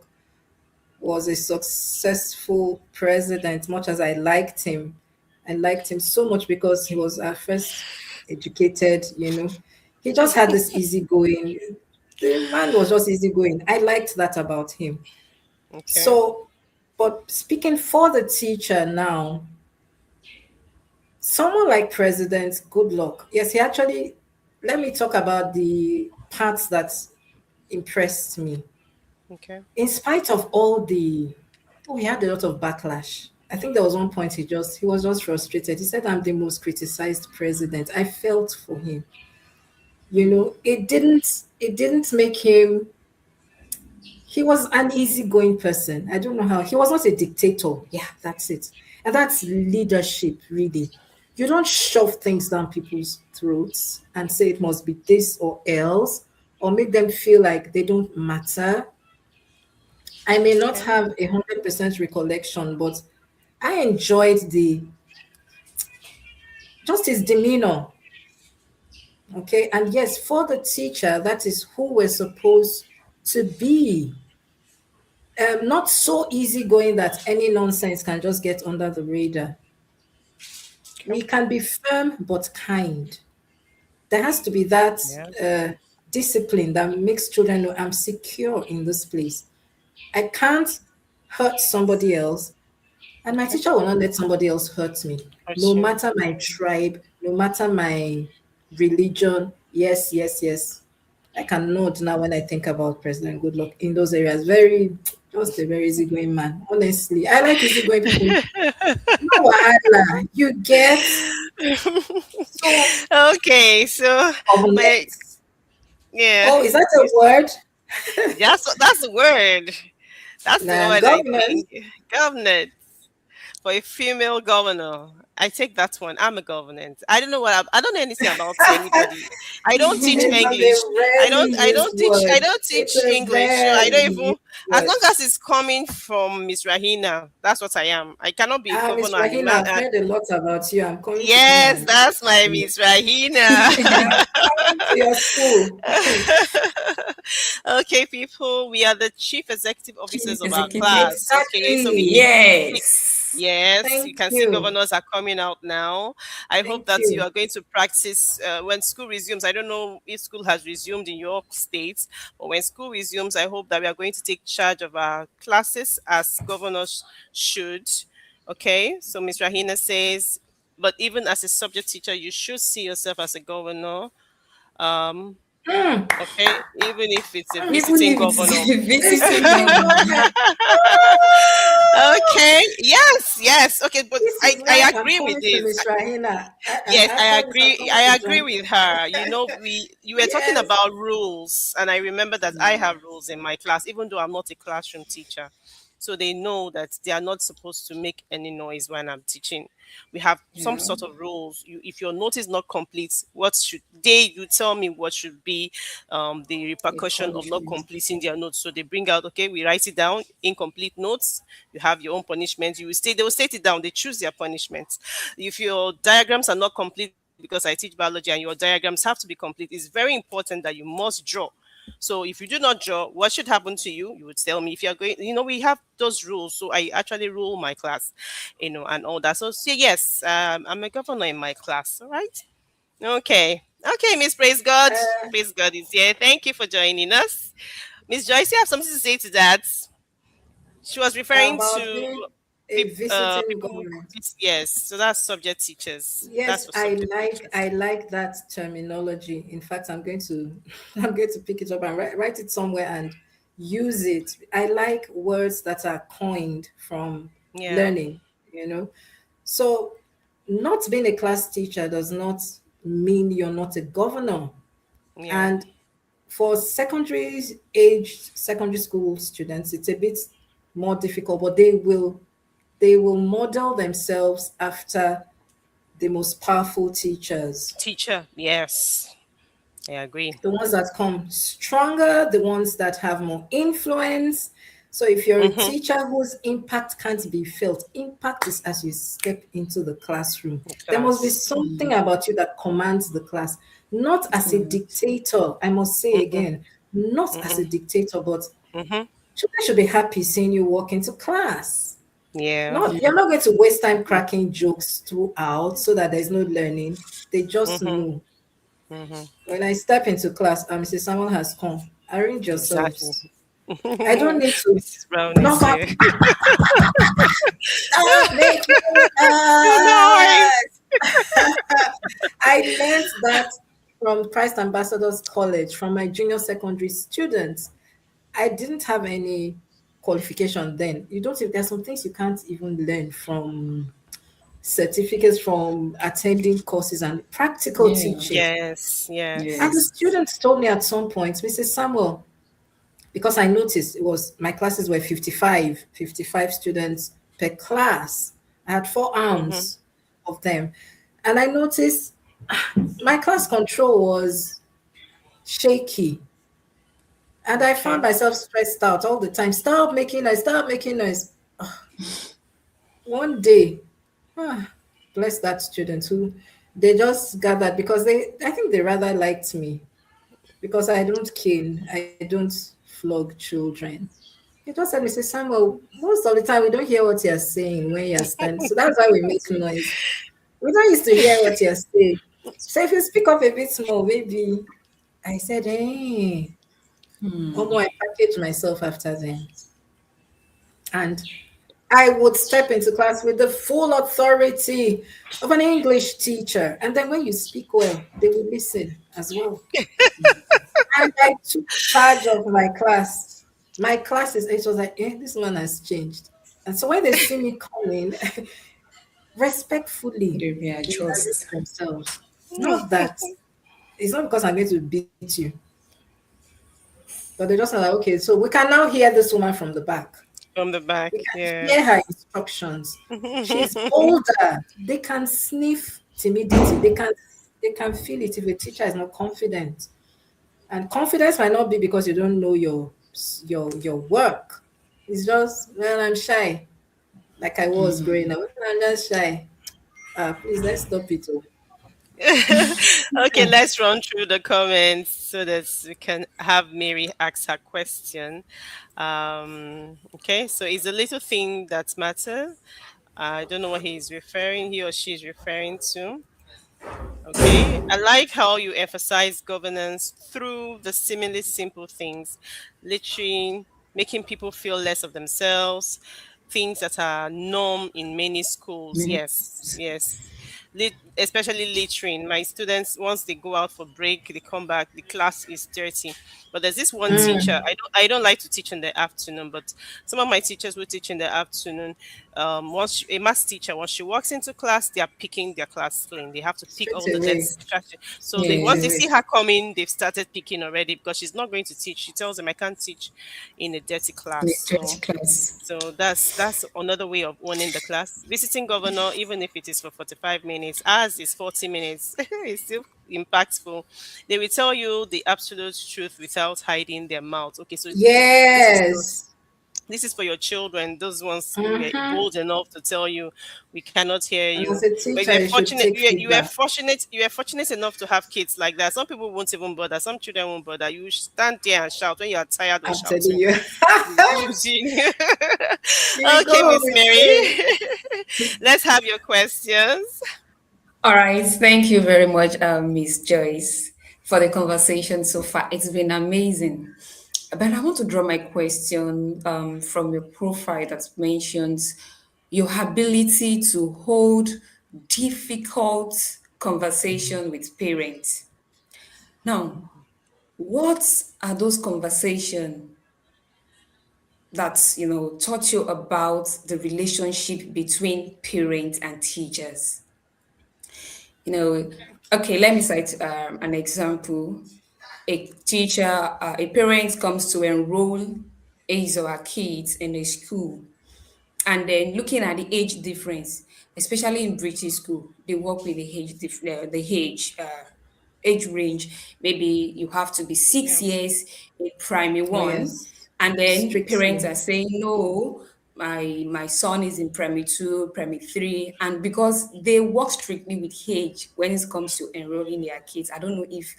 was a successful president, much as I liked him. I liked him so much because he was our first educated, He just had this easygoing. The man was just easygoing. I liked that about him. Okay. So, but speaking for the teacher now, someone like President Goodluck, yes, he actually, let me talk about the parts that impressed me. Okay. In spite of all the, oh, he had a lot of backlash. I think there was one point he was just frustrated. He said, "I'm the most criticized president." I felt for him. It didn't make him. He was an easygoing person. I don't know how. He was not a dictator. Yeah, that's it. And that's leadership, really. You don't shove things down people's throats and say it must be this or else, or make them feel like they don't matter. I may not Okay. have 100% recollection, but I enjoyed the just his demeanor. Okay. And yes, for the teacher, that is who we're supposed to be. Not so easygoing that any nonsense can just get under the radar. We Okay. can be firm but kind. There has to be that Yeah. uh, discipline that makes children know I'm secure in this place. I can't hurt somebody else, and my Okay. teacher will not let somebody else hurt me, Hurts no you. matter my tribe, no matter my religion. Yes, yes, yes. I can nod now when I think about President Goodluck in those areas. Just a very easygoing man. Honestly, I like easygoing people. No wahala. You get so Okay. So, but governance. yeah, Oh, is that a you, word? that's the word. That's the Nah, word. I governance. think governance for a female governor. I take that one. I'm a governance. I don't know I don't know anything about anybody. I don't teach It is English. a rarely I used don't teach. I word. don't It's teach a English. So I very don't even. used As word. long as it's coming from Miss Rahina, that's what I am. I cannot be a Miss governor and a Rahina, man. I've heard a lot about you. I'm coming to come Yes, and that's my I'm Miss Rahina. coming to your school. Okay, people, we are the chief executive Chief officers of our executive. class. Okay, so we Exactly. need we- Yes. yes, you Thank can see you. governors are coming out now. I hope Thank that you you. are going to practice when school resumes. I don't know if school has resumed in your state, but when school resumes, I hope that we are going to take charge of our classes as governors should. Okay, so Ms. Rahina says, but even as a subject teacher, you should see yourself as a governor. Um, Mm, okay, even if it's a mm. Even visiting if it is governor. a This visiting is governor. why. Ah, Okay, yes, yes. Okay, but this is I why I'm agree with coming to this. Miss Rahina. Yes, I After this, I'm agree. coming I to agree join. with her. You know, we you were talking Yes. about rules, and I remember that I Yeah. have rules in my class, even though I'm not a classroom teacher. So they know that they are not supposed to make any noise when I'm teaching. We have some Yeah. sort of rules. If your note is not complete, what should they? You tell me what should be the A repercussion of not punishment. completing their notes. So they bring out, okay, we write it down, incomplete notes. You have your own punishment. You will state They will state it down. They choose their punishments. If your diagrams are not complete because I teach biology and your diagrams have to be complete, it's very important that you must draw. So if you do not draw, what should happen to you? You would tell me. If you're going, we have those rules. So I actually rule my class, and all that. So, yes, I'm a governor in my class. All right. Okay. Okay, Miss Praise God. Uh, Praise God is here. Thank you for joining us. Miss Joyce, you have something to say to that? She was referring about to being a visiting people who, governor. yes, so that's subject teachers. That's Yes, for I subject like teachers. I like that terminology. In fact, I'm going to I'm going to pick it up and write it somewhere and use it. I like words that are coined from Yeah. learning, you know. So not being a class teacher does not mean you're not a governor. Yeah. And for secondary school students, it's a bit more difficult, but they will model themselves after the most powerful teachers, Teacher. Yes. I agree. the ones that come stronger, the ones that have more influence. So if you're a Mm-hmm. teacher whose impact can't be felt, impact is as you step into the classroom. There must be Class. something about you that commands the class, not as a Yes. dictator. I must say Mm-mm. again, not as a Mm-mm. dictator, but Mm-hmm. Children should be happy seeing you walk into class. Yeah. Not you're not going to waste time cracking jokes throughout so that there's no learning. They just Mm-hmm. know. Mm-hmm. When I step into class, Mrs. Someone has come. Arrange Exactly. yourselves. I don't need to Mrs. Brown is knock up. here. Stop making Good noise. noise. I learned that from Christ Ambassadors College, from my junior secondary students. I didn't have any qualification then. You don't, there's some things you can't even learn from certificates, from attending courses and practical Yeah. teaching. Yes. And the Yes. Yes. students told me at some point, Mrs. Samuel, because I noticed it was my classes were 55 students per class. I had four Mm-hmm. arms of them. And I noticed my class control was shaky. And I found Okay. myself stressed out all the time. Stop making noise, stop making noise. One day, ah, bless that student who they just gathered because I think they rather liked me because I don't cane, I don't flog children. He just said, Mrs. Samuel, most of the time we don't hear what you're saying when you're standing. So that's why we make noise. We don't used to hear what you're saying. So if you speak up a bit more, maybe I said, hey, I packaged myself after then. And I would step into class with the full authority of an English teacher. And then when you speak well, they will listen as well. And I took charge of my class. My classes, it was like, this one has changed. And so when they see me coming, respectfully, They be they will arrange adjust. themselves. Not that it's not because I'm going to beat you, but they just are like, okay, so we can now hear this woman from the back. From the back. We can Yeah. hear her instructions. She's older. They can sniff timidity. They can feel it if a teacher is not confident. And confidence might not be because you don't know your work. It's just, well, I'm shy, like I was growing up. I'm just shy. Please let's stop it. Oh. Okay, let's run through the comments so that we can have Mary ask her question. Okay, so it's a little thing that matters. I don't know what he or she is referring to. Okay, I like how you emphasize governance through the seemingly simple things, literally making people feel less of themselves, things that are norm in many schools. Yes, yes. Especially littering. My students, once they go out for break, they come back, the class is dirty. But there's this one teacher. I don't like to teach in the afternoon, but some of my teachers will teach in the afternoon. A math teacher, once she walks into class, they are picking their class clean. They have to pick Straight all the away. distraction. So once they Yes. see her coming, they've started picking already because she's not going to teach. She tells them, I can't teach in a dirty The class. dirty class. So that's another way of owning the class. Visiting governor, even if it is for 45 minutes, as is 40 minutes, it's still impactful. They will tell you the absolute truth without hiding their mouth. Okay, so this is for Yes. this is for your children, those ones who were Mm-hmm. bold enough to tell you we cannot hear And you. as a But teacher, you should take feedback. you are fortunate enough to have kids like that. Some people won't even bother, some children won't bother. You stand there and shout when you are tired of I'm telling shouting. you. You Okay, go Miss with it. Mary. Let's have your questions. All right. Thank you very much, Miss Joyce, for the conversation so far. It's been amazing. But I want to draw my question from your profile that mentions your ability to hold difficult conversation with parents. Now, what are those conversations that taught you about the relationship between parents and teachers? You know, okay, let me cite an example. A teacher, a parent comes to enroll his or her kids in a school, and then looking at the age difference, especially in British school, they work with the age range. Maybe you have to be six Yeah. years in primary Oh, one, yes. and then parents Strictly. are saying no. My son is in primary two, primary three, and because they work strictly with age when it comes to enrolling their kids. I don't know if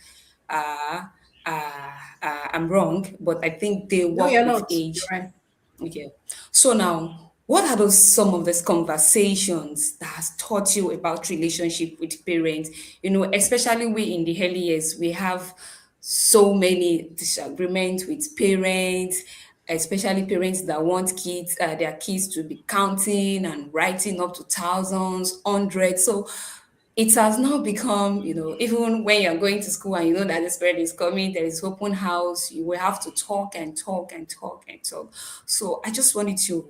I'm wrong, but I think they No, you're work with not. You're age. right. Okay. So now, what are those some of these conversations that has taught you about relationship with parents? Especially we in the early years, we have so many disagreements with parents, especially parents that want their kids to be counting and writing up to thousands, hundreds. So it has now become, even when you're going to school and you know that this parent is coming, there is open house, you will have to talk and talk and talk and talk. So I just wanted to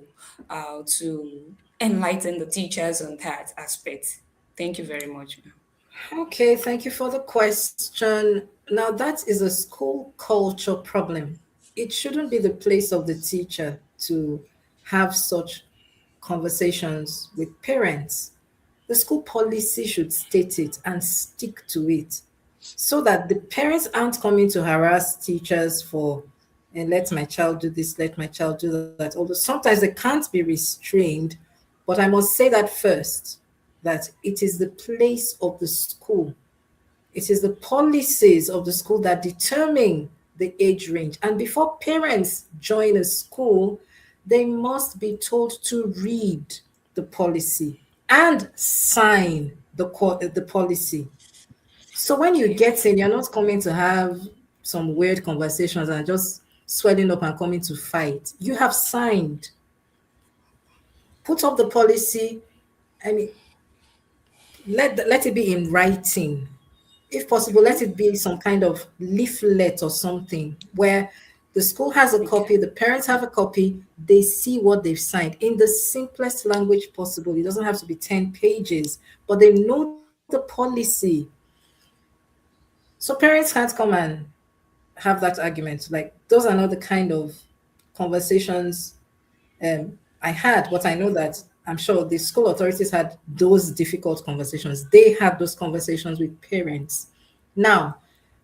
enlighten the teachers on that aspect. Thank you very much. Okay, thank you for the question. Now, that is a school culture problem. It shouldn't be the place of the teacher to have such conversations with parents. The school policy should state it and stick to it so that the parents aren't coming to harass teachers for, and let my child do this, let my child do that. Although sometimes they can't be restrained, but I must say that first, that it is the place of the school, it is the policies of the school that determine the age range. And before parents join a school, they must be told to read the policy and sign the policy. So when you Okay. get in, you're not coming to have some weird conversations and just swelling up and coming to fight. You have signed, put up the policy. I mean, let it be in writing. If possible, let it be some kind of leaflet or something where the school has a Okay. copy, the parents have a copy, they see what they've signed in the simplest language possible. It doesn't have to be 10 pages, but they know the policy. So parents can't come and have that argument. Like, those are not the kind of conversations I had, but I know that I'm sure the school authorities had those difficult conversations. They had those conversations with parents. Now,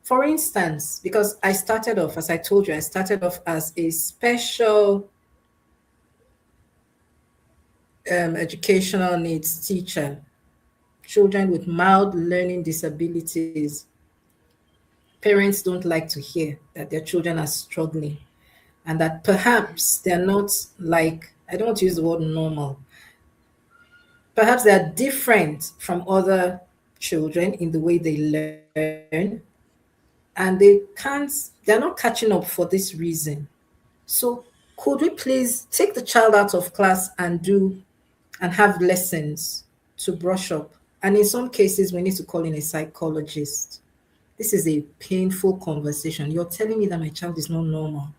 for instance, because I started off, as I told you, I started off as a special educational needs teacher, children with mild learning disabilities. Parents don't like to hear that their children are struggling and that perhaps they're not, like, I don't want to use the word normal, perhaps they are different from other children in the way they learn, and they're not catching up for this reason. So could we please take the child out of class and have lessons to brush up? And in some cases, we need to call in a psychologist. This is a painful conversation. You're telling me that my child is not normal.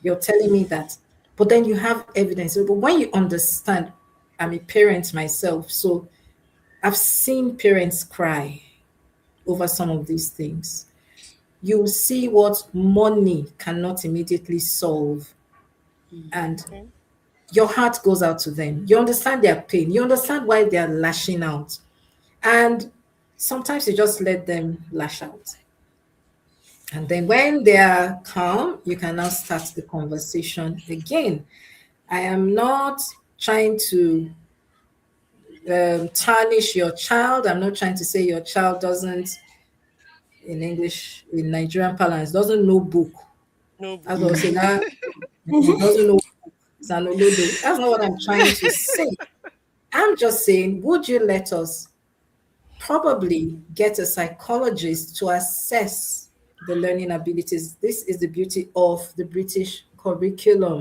You're telling me that. But then you have evidence. But when you understand, I'm a parent myself, so I've seen parents cry over some of these things. You see what money cannot immediately solve, and Okay. your heart goes out to them. You understand their pain. You understand why they are lashing out. And sometimes you just let them lash out. And then when they are calm, you can now start the conversation again. I am not trying to tarnish your child. I'm not trying to say your child doesn't, in English, in Nigerian parlance, doesn't know book. No That's what I book. say. That doesn't know book. It's an olodo. That's not what I'm trying to say. I'm just saying, would you let us probably get a psychologist to assess the learning abilities? This is the beauty of the British curriculum.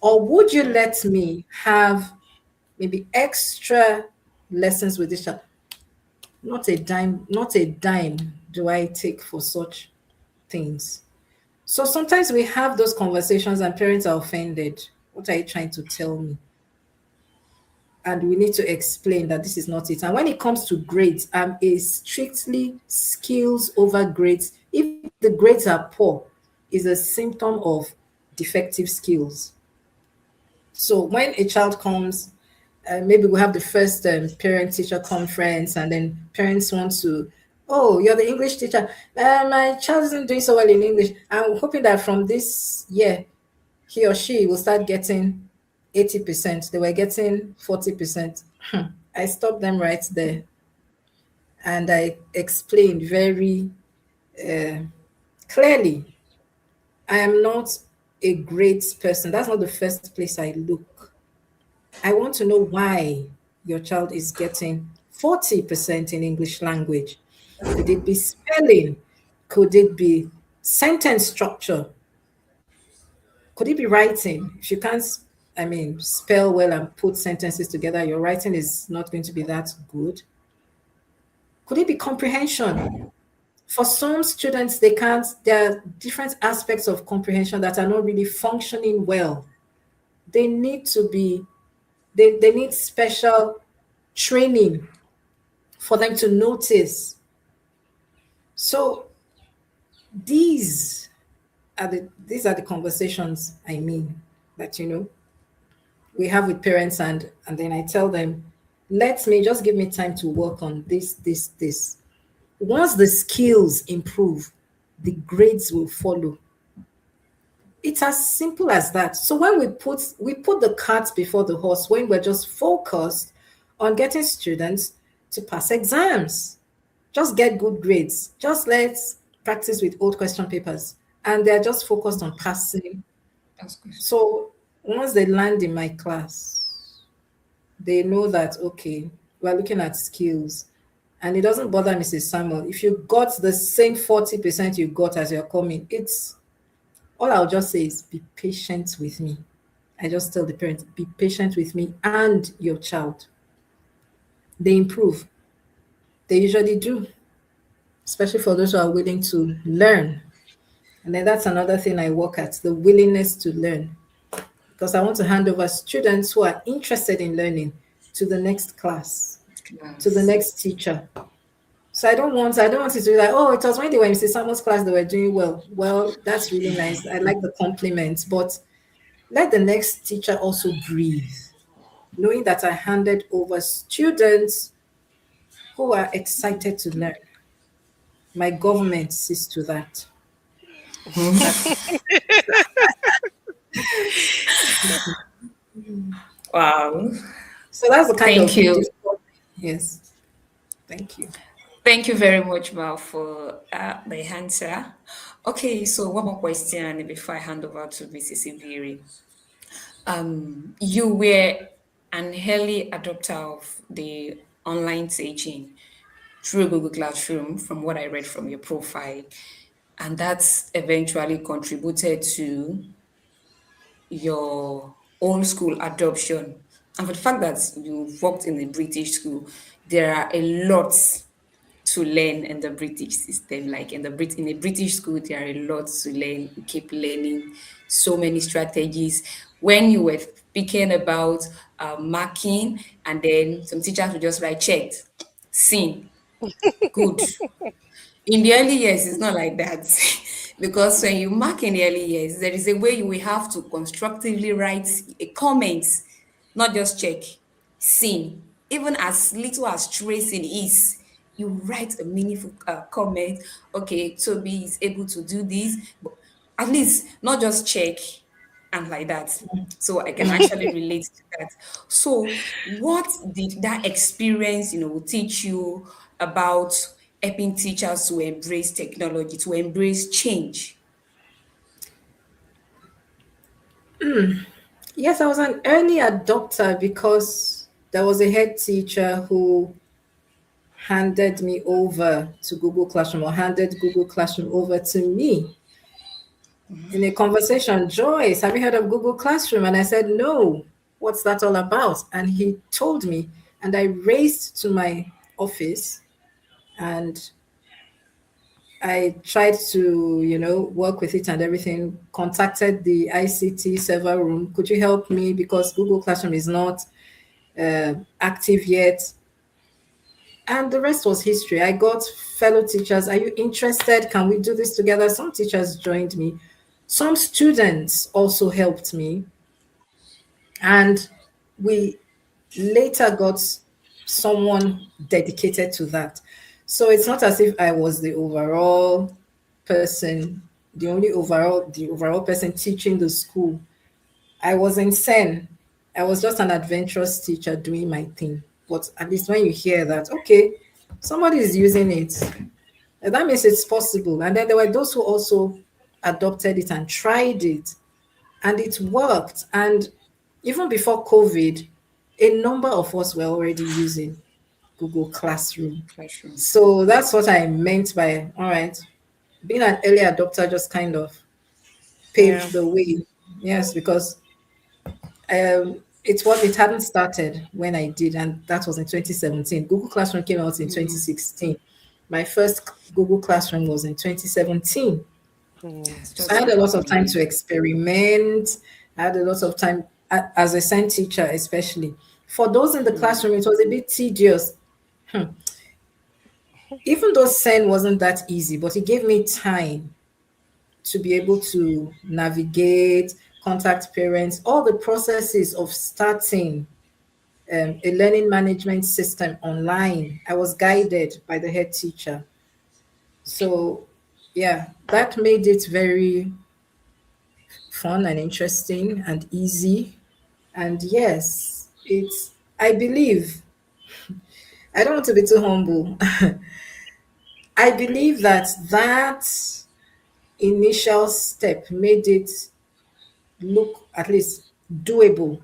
Or would you Okay. let me have maybe extra lessons with this child? Not a dime do I take for such things. So sometimes we have those conversations and parents are offended. What are you trying to tell me? And we need to explain that this is not it. And when it comes to grades, I'm a strictly skills over grades. If the grades are poor, is a symptom of defective skills. So when a child comes, maybe we have the first parent teacher conference, and then parents want to, oh, you're the English teacher. My child isn't doing so well in English. I'm hoping that from this year, he or she will start getting 80%. They were getting 40%. I stopped them right there and I explained very clearly, I am not a grades person. That's not the first place I look. I want to know why your child is getting 40% in English language. Could it be spelling? Could it be sentence structure? Could it be writing? If you can't, I mean, spell well and put sentences together, your writing is not going to be that good. Could it be comprehension? For some students, they can't, there are different aspects of comprehension that are not really functioning well. They need to be, they need special training for them to notice. So these these are the conversations I mean that we have with parents, and then I tell them, let me just give me time to work on this. Once the skills improve, the grades will follow. It's as simple as that. So when we put the cart before the horse, when we're just focused on getting students to pass exams, just get good grades. Just let's practice with old question papers. And they're just focused on passing. That's good. So once they land in my class, they know that, okay, we're looking at skills. And it doesn't bother Mrs. Samuel. If you got the same 40% you got as you're coming, it's all I'll just say is be patient with me. I just tell the parents, be patient with me and your child. They improve. They usually do, especially for those who are willing to learn. And then that's another thing I work at, the willingness to learn. Because I want to hand over students who are interested in learning to the next class, to the next teacher. So I don't want it to be like, oh, it was when they were in Mrs. Samuel's class they were doing well. Well, that's really nice. I like the compliments, but let the next teacher also breathe, knowing that I handed over students who are excited to learn. My government sees to that. Wow. So that's the kind Thank of you. yes. Thank you. Thank you very much, Mal, for the answer. Okay, so one more question before I hand over to Mrs. Ibiri. You were an early adopter of the online teaching through Google Classroom, from what I read from your profile, and that's eventually contributed to your old school adoption. And for the fact that you worked in a British school, there are a lot to learn in the British system. Like in a British school, there are a lot to learn. You keep learning so many strategies. When you were speaking about marking, and then some teachers would just write checked, seen, good. In the early years, it's not like that. Because when you mark in the early years, there is a way you will have to constructively write a comment, not just check, seen. Even as little as tracing is, you write a meaningful comment. Okay, Toby is able to do this, but at least not just check and like that. So I can actually relate to that. So, what did that experience, teach you about helping teachers to embrace technology, to embrace change? Yes, I was an early adopter because there was a head teacher who handed me over to Google Classroom, or handed Google Classroom over to me in a conversation. Joyce, have you heard of Google Classroom? And I said, no. What's that all about? And he told me, and I raced to my office and I tried to, work with it and everything, contacted the ICT server room. Could you help me? Because Google Classroom is not active yet. And the rest was history. I got fellow teachers. Are you interested? Can we do this together? Some teachers joined me. Some students also helped me. And we later got someone dedicated to that. So it's not as if I was the overall person, the overall person teaching the school. I was insane. I was just an adventurous teacher doing my thing. But at least when you hear that, okay, somebody is using it, And that means it's possible. And then there were those who also adopted it and tried it, and it worked. And even before COVID, a number of us were already using Google Classroom. Classroom. So that's what I meant by, all right, being an early adopter just kind of Yeah. paved the way. Yes, because it hadn't started when I did, and that was in 2017. Google Classroom came out in 2016. My first Google Classroom was in 2017. Mm. It's So I just had a lot of time amazing. to experiment. I had a lot of time as a science teacher, especially. For those in the classroom, it was a bit tedious. Even though Sen wasn't that easy, but it gave me time to be able to navigate, contact parents, all the processes of starting a learning management system online. I was guided by the head teacher. So, yeah, that made it very fun and interesting and easy. And yes, I believe, I don't want to be too humble. I believe that that initial step made it look at least doable.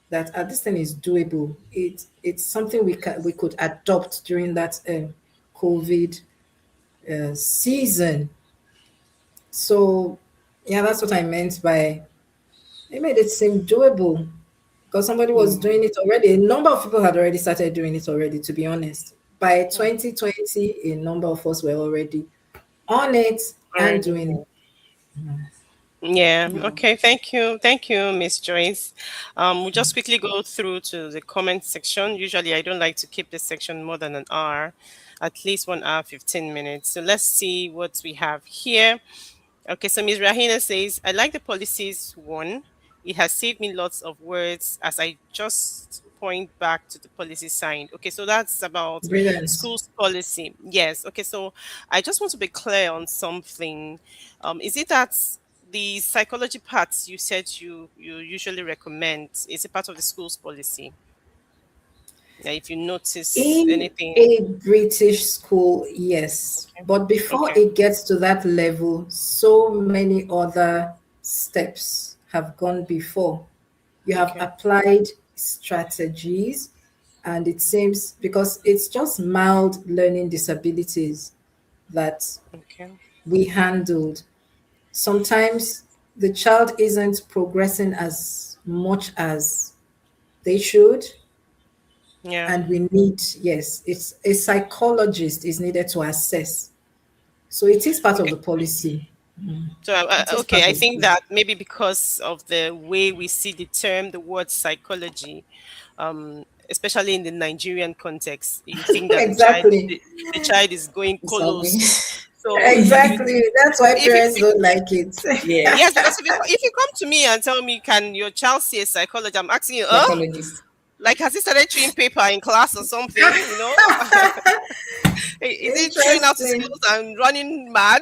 That this thing is doable. It's something we could adopt during that COVID season. So yeah, that's what I meant by it made it seem doable because somebody was doing it already. A number of people had already started doing it already, to be honest. By 2020, a number of us were already on it and Already. doing Yeah. Wow. Okay. Thank you. Thank you, Miss Joyce. We'll just quickly go through to the comment section. Usually, I don't like to keep this section more than an hour, at least 1 hour, 15 minutes. So let's see what we have here. Okay, so Ms. Rahina says, I like the policies one. It has saved me lots of words as I just point back to the policy signed. Okay, so that's about brilliant. schools policy. Yes. Okay, so I just want to be clear on something. Is it that the psychology parts you said you usually recommend is a part of the school's policy? Yeah, if you notice In anything. a British school, yes. Okay. But before Okay. it gets to that level, so many other steps have gone before. You have Okay. applied strategies, and it seems because it's just mild learning disabilities that Okay. we handled. Sometimes the child isn't progressing as much as they should, Yeah. and we need, yes, it's a psychologist is needed to assess. So it is part of Okay. the policy. So, It is okay, part I of the think policy. that maybe because of the way we see the term, the word psychology, especially in the Nigerian context, you think that Exactly. the child is going It's colos. something. So Exactly. That's why if you, parents don't like it. Yeah. yes, because if you come to me and tell me, can your child see a psychologist? I'm asking you, Psychologist. like has he started chewing paper in class or something? Is he chewing out his Interesting. skills and running mad?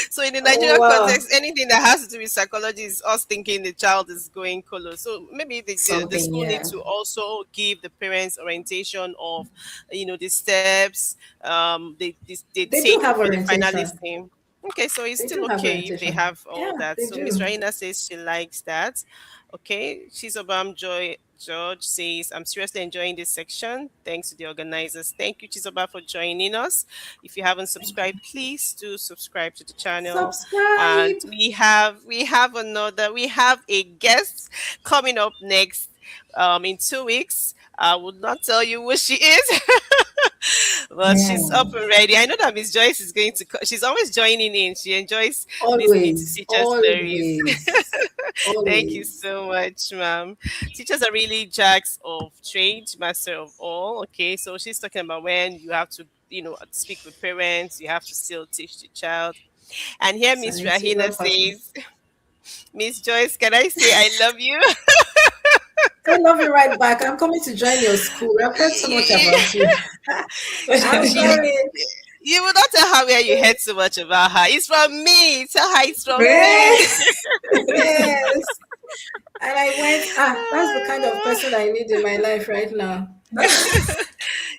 So in the Oh, Nigerian wow. context, anything that has to do with psychology is us thinking the child is going colo. So maybe the Something, school yeah. needs to also give the parents orientation of, the steps they They do take have before they finally orientation. see. Okay, so it's They still do have okay if they orientation. have all Yeah, that. they So Miss do. Raina says she likes that. Okay, she's Obam Joy George says, I'm seriously enjoying this section. Thanks to the organizers. Thank you, Chizoba, for joining us. If you haven't subscribed, please do subscribe to the channel. And Subscribe. we have a guest coming up next in 2 weeks. I would not tell you who she is, but she's Yeah. up and ready. I know that Miss Joyce is going to. She's always joining in. She enjoys listening to Always, teacher stories. always, Thank you always. so much, ma'am. Teachers are really jacks of trade, master of all. Okay, so she's talking about when you have to, speak with parents, you have to still teach the child. And here Miss Sanitarian Rahina fashion. says, Miss Joyce, can I say I love you? I love you right back. I'm coming to join your school. I've heard so much about you. I'm she coming. You will not tell her where you heard so much about her. It's from me. Tell her it's from me. Yes. Yes. And I went, that's the kind of person I need in my life right now. I love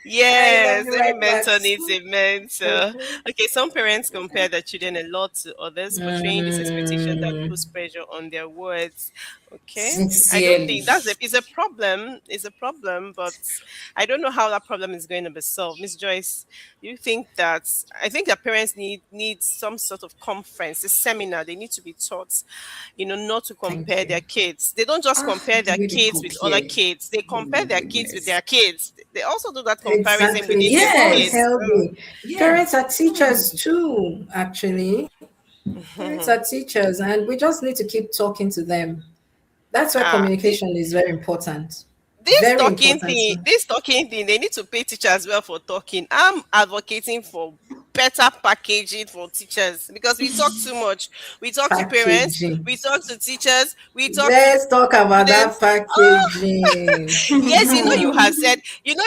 Yes, you every right back. mentor needs a mentor. Mhm. Okay, some parents compare their children a lot to others, portraying this expectation that puts Mm, pressure on their words. Okay, I don't Sincerely. think is a problem. It's a problem, but I don't know how that problem is going to be solved. Miss Joyce, you think that I think that parents need some sort of conference, a seminar. They need to be taught, not to thank compare you. their kids. They don't just Ah, compare the their way they kids with other compare. kids. They Oh compare my their kids with goodness. their kids. They also do that comparison Exactly. within their It's kids. Yes. unhealthy. Yeah. Parents are teachers too, actually. Parents are teachers, and we just need to keep talking to them. That's why Ah, communication is very important. Very important. this talking thing, they need to pay teachers well for talking. I'm advocating for better packaging for teachers because we talk too much. We talk to parents, Packaging. we talk to teachers, we talk to Let's talk about that students. packaging. Yes,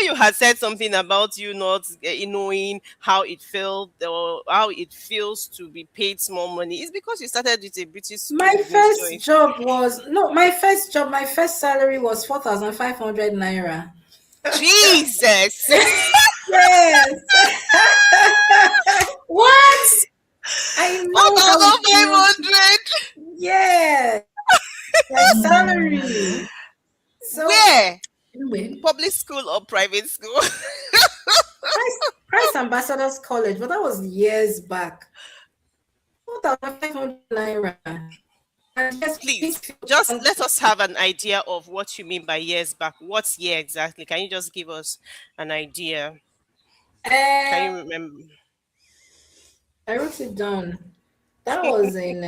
you had said something about you not knowing how it felt or how it feels to be paid small money. It's because you started with a British My school, Miss first Joyce. job was no, my first job, my first salary was 4,500 naira. Jesus. Yes, What? I know how it feels. 4,500. Yes, my salary. So Where? Anyway, Public school or private school? Price Ambassadors College, but that was years back. 4,500 naira. And yes, we did Please, field just let council. us have an idea of what you mean by years back. What year exactly? Can you just give us an idea? Can you Uh, remember? I wrote it down. That was in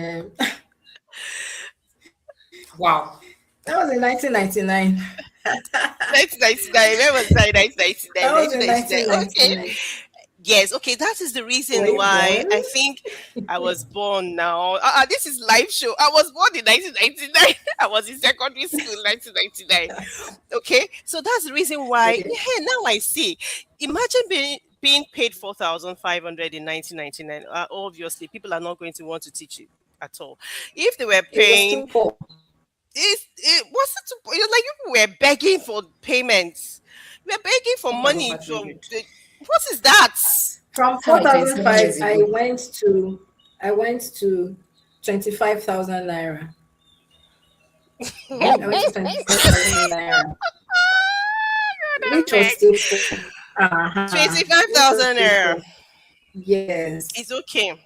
wow. that was in 1999. 1999. Where was that? That 1999. was in 1999. Okay. 1999. Yes. Okay. That is the Were reason you why born? I think I was born now. This is live show. I was born in 1999. I was in secondary school in 1999. Okay, so that's the reason why. Okay. Yeah, now I see. Imagine being paid 4,500 in 1999. Obviously, people are not going to want to teach it at all. If they were It was paying, too poor. it wasn't. Like people were begging for payments. We were begging for money. So 4,500. what is that? From Hi, 27 2005, years ago. I went to 25,000 naira. I Hey. went to 25,000 naira, God, which I was beg. still poor. Uh-huh. Which was 25,000 still naira. poor. Yes. It's okay.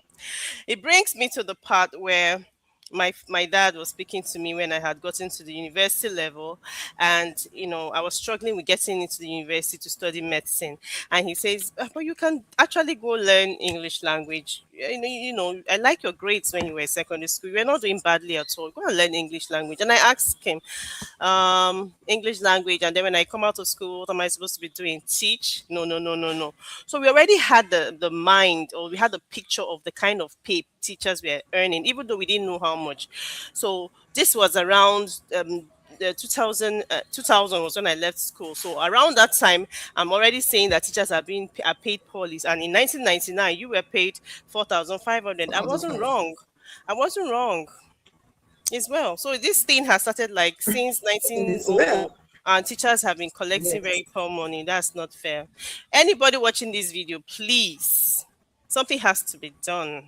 It brings me to the part where my dad was speaking to me when I had gotten to the university level, and I was struggling with getting into the university to study medicine. And he says, but you can actually go learn English language. I like your grades when you were in secondary school. You were not doing badly at all. Go and learn English language. And I asked him, English language, and then when I come out of school, what am I supposed to be doing? Teach? No, no, no, no, no. So we already had the mind, or we had the picture of the kind of pay teachers were earning, even though we didn't know how much. So this was around the 2000 was when I left school. So around that time, I'm already saying that teachers are paid poorly. And in 1999, you were paid 4,500. I wasn't 4,500. wrong. I wasn't wrong as well. So this thing has started like since It is 1900, well. and teachers have been collecting Yes. very poor money. That's not fair. Anybody watching this video, please, something has to be done.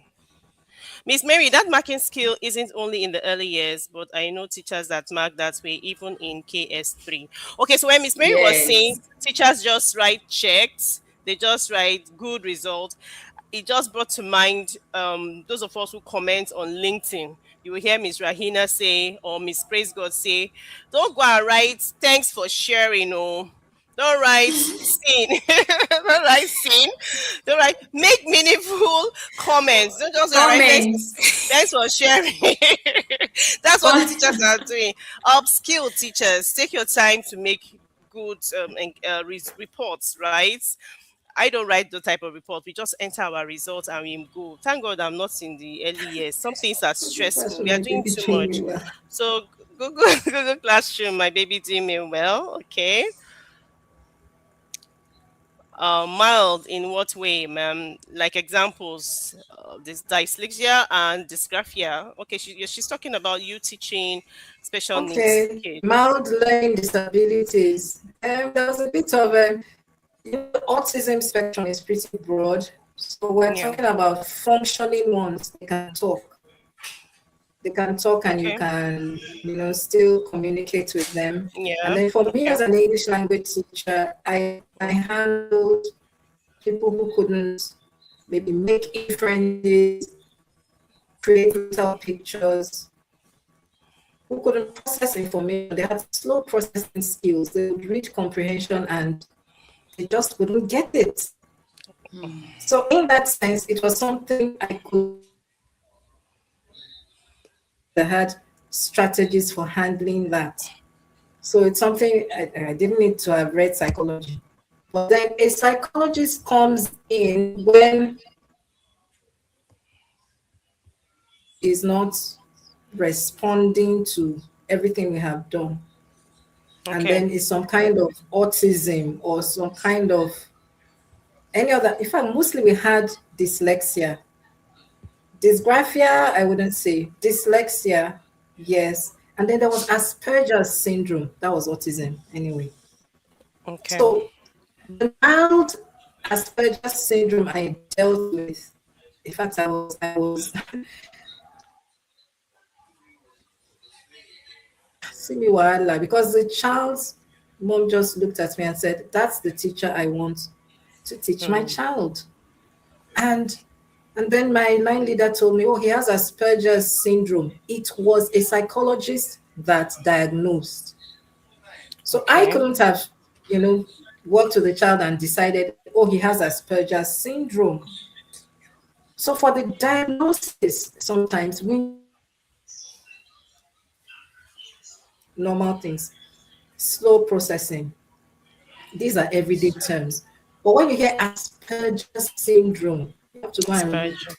Miss Mary, that marking skill isn't only in the early years, but I know teachers that mark that way even in KS3. Okay, so when Miss Mary was saying Yes. teachers just write checks, they just write good result, it just brought to mind those of us who comment on LinkedIn. You will hear Miss Rahina say, or Miss Praise God say, don't go and write thanks for sharing. Oh, don't write sin. Don't write sin. Don't write make meaningful comments. Don't just go and write Comments. thanks for sharing. That's what the teachers Con- are doing. Upskill teachers. Take your time to make good reports, right? I don't write the type of report. We just enter our results and we go. Thank God I'm not in the early years. Some things are That's stressful. what We are my doing baby too trained much. me well. So Google Classroom, my baby doing me well. Okay. Mild in what way, ma'am? Like examples, this dyslexia and dysgraphia. Okay, she's talking about you teaching special needs Okay, kids. mild learning disabilities. There was a bit of the autism spectrum is pretty broad. So we're Yeah. talking about functioning ones. They can talk. They can talk, and you Okay. can, still communicate with them. And Yeah. then for me Okay. as an English language teacher, I handled people who couldn't maybe make inferences, create mental pictures, who couldn't process information. They had slow processing skills. They would read comprehension and they just wouldn't get it. So in that sense, it was something I could that had strategies for handling that. So it's something I didn't need to have read psychology. But then a psychologist comes in when is not responding to everything we have done. And Okay. then it's some kind of autism or some kind of any other. In fact, mostly we had dyslexia. Dysgraphia, I wouldn't say. Dyslexia, yes. And then there was Asperger's syndrome. That was autism, anyway. Okay. So the mild Asperger's syndrome I dealt with. In fact, I was see me wahala because the child's mom just looked at me and said, "That's the teacher I want to teach my Mm. child." And and then my line leader told me, "Oh, he has Asperger's syndrome." It was a psychologist that diagnosed. So I Okay. couldn't have, you know, worked with the child and decided, "Oh, he has Asperger's syndrome." So for the diagnosis, sometimes we normal things, slow processing. These are everyday terms. But when you hear Asperger's syndrome, you have to go and read. Spurgeon.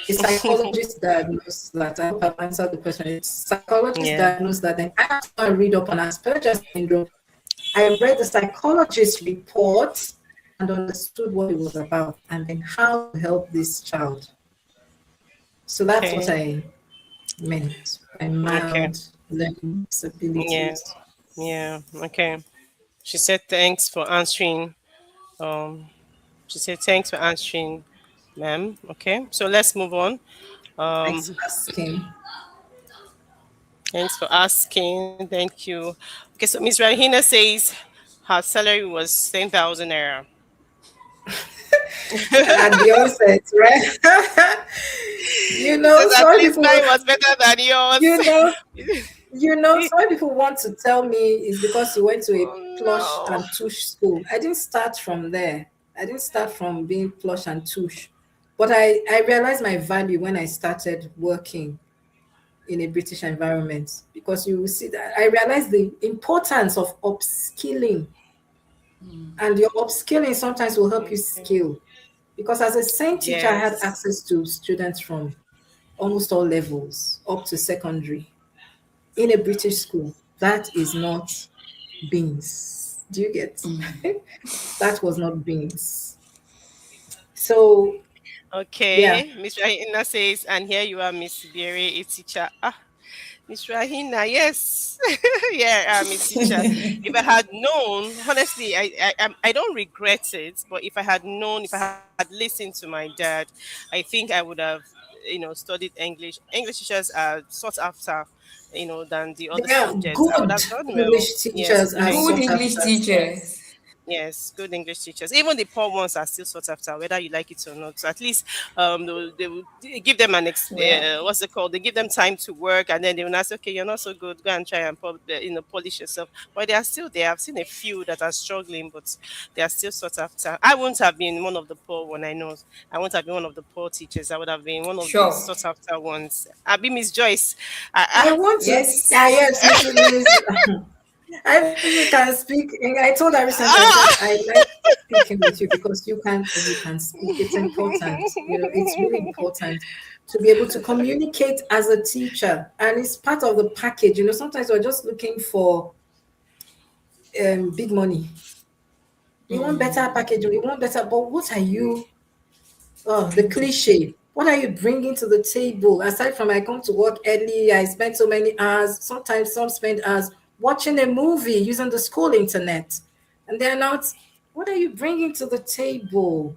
A psychologist diagnosed that. I hope I've answered the question. A psychologist Yeah. diagnosed that. Then I have to go and read up on Asperger's syndrome. I read the psychologist's report and understood what it was about and then how to help this child. So that's what Okay. I meant by Okay. mild learning Yeah. disabilities. Yeah. Okay. She said thanks for answering. Um. She said thanks for answering, ma'am. Okay. So let's move on. Thanks Um. for asking. Thanks for asking. Thank you. Okay. So Miss Rahina says her salary was 10,000 naira. At the onset, right? He says at Some least people, mine was better than yours. you know, some people want to tell me is because you went to a plush Oh and tush school. I didn't start from there. I didn't start from being plush and tush. But I realized my value when I started working in a British environment because you will see that I realized the importance of upskilling. And your upskilling sometimes will help you no. skill. Because as a same teacher, I had Yes. access to students from almost all levels up to secondary in a British school. That is not beans. Do you get? That was not beans. So yeah, Okay. Miss Rahina says, and here you are, Miss Berry, a teacher. Ah, Miss Rahina, yes. Yeah, I'm a teacher. If I had known, honestly, I don't regret it, but if I had known, if I had listened to my dad, I think I would have, studied English. English teachers are sought after, than the other they are subjects. I would good have done well. English Yes, teachers good are Good sought English. English after. teachers. Yes. Yes, good English teachers. Even the poor ones are still sought after, whether you like it or not. So at least they will give them Well, what's it called? They give them time to work, and then they will ask, okay, you're not so good. Go and try and polish yourself. But they are still there. I've seen a few that are struggling, but they are still sought after. I wouldn't have been one of the poor one. I know. I wouldn't have been one of the poor teachers. I would have been one of the sure. sought after ones. I'd be Miss Joyce. I want to. Yes. Yeah, yes, Miss. I can speak. I told her recently. I said Ah! I like speaking with you because you can speak. It's important. It's really important to be able to communicate as a teacher, and it's part of the package. Sometimes we're just looking for big money. We want better packaging. We want better. But what are you? Oh, the cliche. What are you bringing to the table? Aside from I come to work early, I spend so many hours. Sometimes some spend hours watching a movie using the school internet, and they're not. What are you bringing to the table?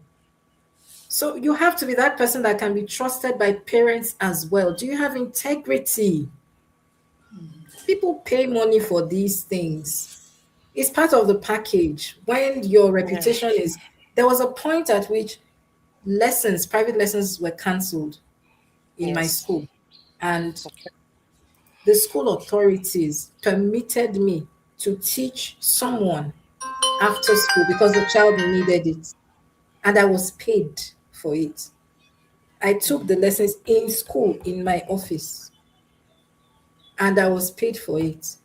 So you have to be that person that can be trusted by parents as well. Do you have integrity? People pay money for these things. It's part of the package. When your Yeah. reputation is, there was a point at which private lessons were cancelled in my Yes. school. And Okay. the school authorities permitted me to teach someone after school because the child needed it. And I was paid for it. I took the lessons in school, in my office, and I was paid for it.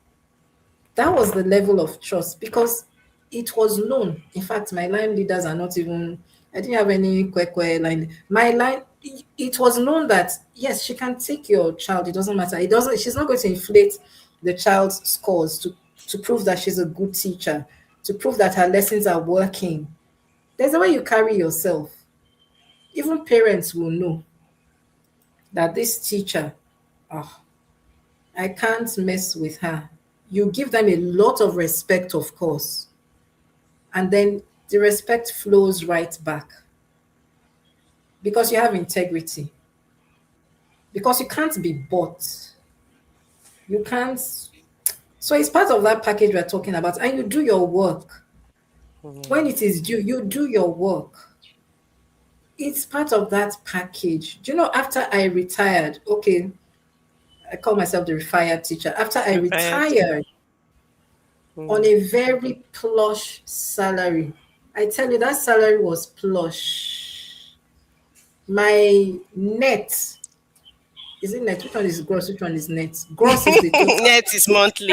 That was the level of trust because it was known. In fact, my line leaders are not even, I didn't have any kwekwe line. My line, it was known that yes, she can take your child. It doesn't matter. It doesn't, she's not going to inflate the child's scores to prove that she's a good teacher, to prove that her lessons are working. There's a way you carry yourself. Even parents will know that this teacher, oh, I can't mess with her. You give them a lot of respect, of course, and then the respect flows right back because you have integrity, because you can't be bought. You can't. So it's part of that package we're talking about, and you do your work. When Mm. it is due, you do your work. It's part of that package. Do you know, after I retired, okay, I call myself the refired teacher. After I Required. retired on Mm. a very plush salary, I tell you, that salary was plush. My net, is it net? Which one is gross? Which one is net? Gross is the total. Net is monthly.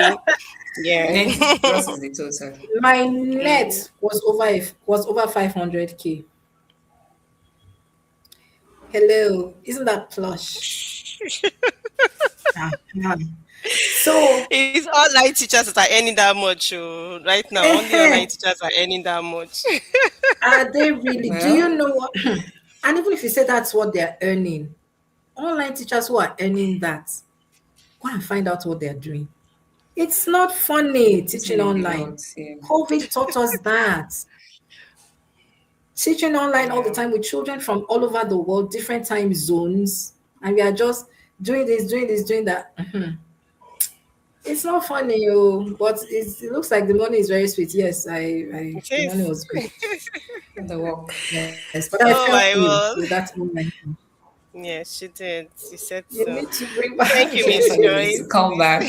Yeah. Net gross is the total. My Mm. net was over 500K. Hello, isn't that plush? Ah, ah. So, It's online teachers that are earning that much. Oh. Right now, only online teachers are earning that much. are they really? Do you Well, know what? And even if you say that's what they're earning, online teachers who are earning that, go and find out what they're doing. It's not funny it's teaching really online. not. Yeah. COVID taught us that. Teaching online all the Yeah. time with children from all over the world, different time zones, and we are just doing this, doing this, doing that. Mhm. It's not funny, oh, but it looks like the money is very sweet. Yes, It the money is. was good. The work. Yes, but I felt Oh my you with word. that online. Yes, she did. She said You so. need to bring Thank back. you, She Miss actually needs to Joyce. come back.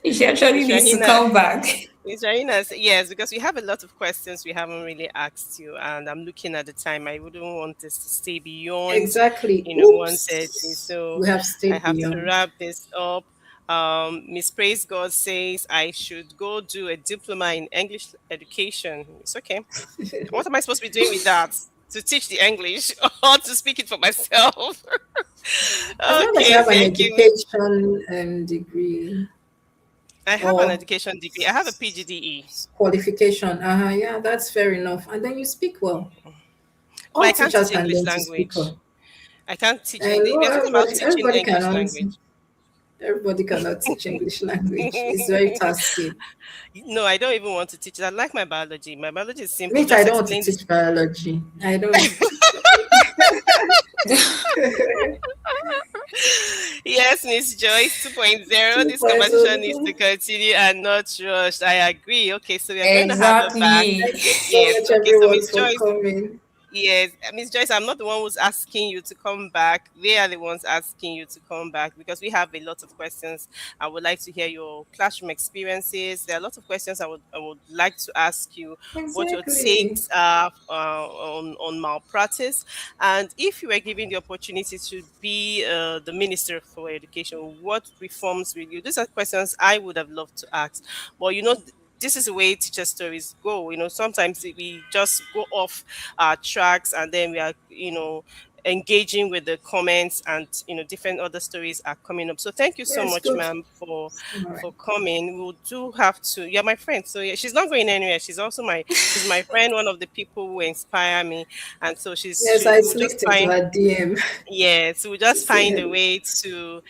She actually Miss needs to Rahina. come back. Miss Rahina, yes, because we have a lot of questions we haven't really asked you, and I'm looking at the time. I wouldn't want this to stay beyond, Exactly. 1:30. Oops. So We have I stayed have to beyond. wrap this up. Miss Praise God says I should go do a diploma in English education. It's okay. What am I supposed to be doing with that? To teach the English or to speak it for myself? As long as you Okay, have an thank you, Miss. education degree I have an or education degree. I have a PGDE, qualification, yeah, that's fair enough. And then you speak well. but I All can't teachers teach can English learn to speak language. well. I can't teach And English. We are talking about teaching everybody English cannot. language. Everybody cannot teach English language. It's very tasky. No, I don't even want to teach it. I like my biology. My biology is simple. Me too, I Just don't want to explain this. teach biology. I don't. Yes, Miss Joyce 2.0. This 2.0. conversation needs to continue and not rushed. I agree. Okay, so we are going to have her back. Exactly. Thank you so Yes. much, Okay, so everyone, Miss for Joyce. coming. Yes, Miss Joyce, I'm not the one who's asking you to come back. They are the ones asking you to come back because we have a lot of questions. I would like to hear your classroom experiences. There are a lot of questions I would like to ask you. What your Exactly. takes are on malpractice, and if you were given the opportunity to be the minister for education, what reforms will you? These are questions I would have loved to ask, but this is the way teacher stories go. Sometimes we just go off our tracks and then we are engaging with the comments, and different other stories are coming up. So thank you so Yes, much, good. ma'am, for All right. coming. We'll do have to. You're my friend, so yeah, she's not going anywhere. She's my friend, one of the people who inspire me, and so Yes, I we'll just slipped into find. her DM Yes, we'll to just say find a hello. way to,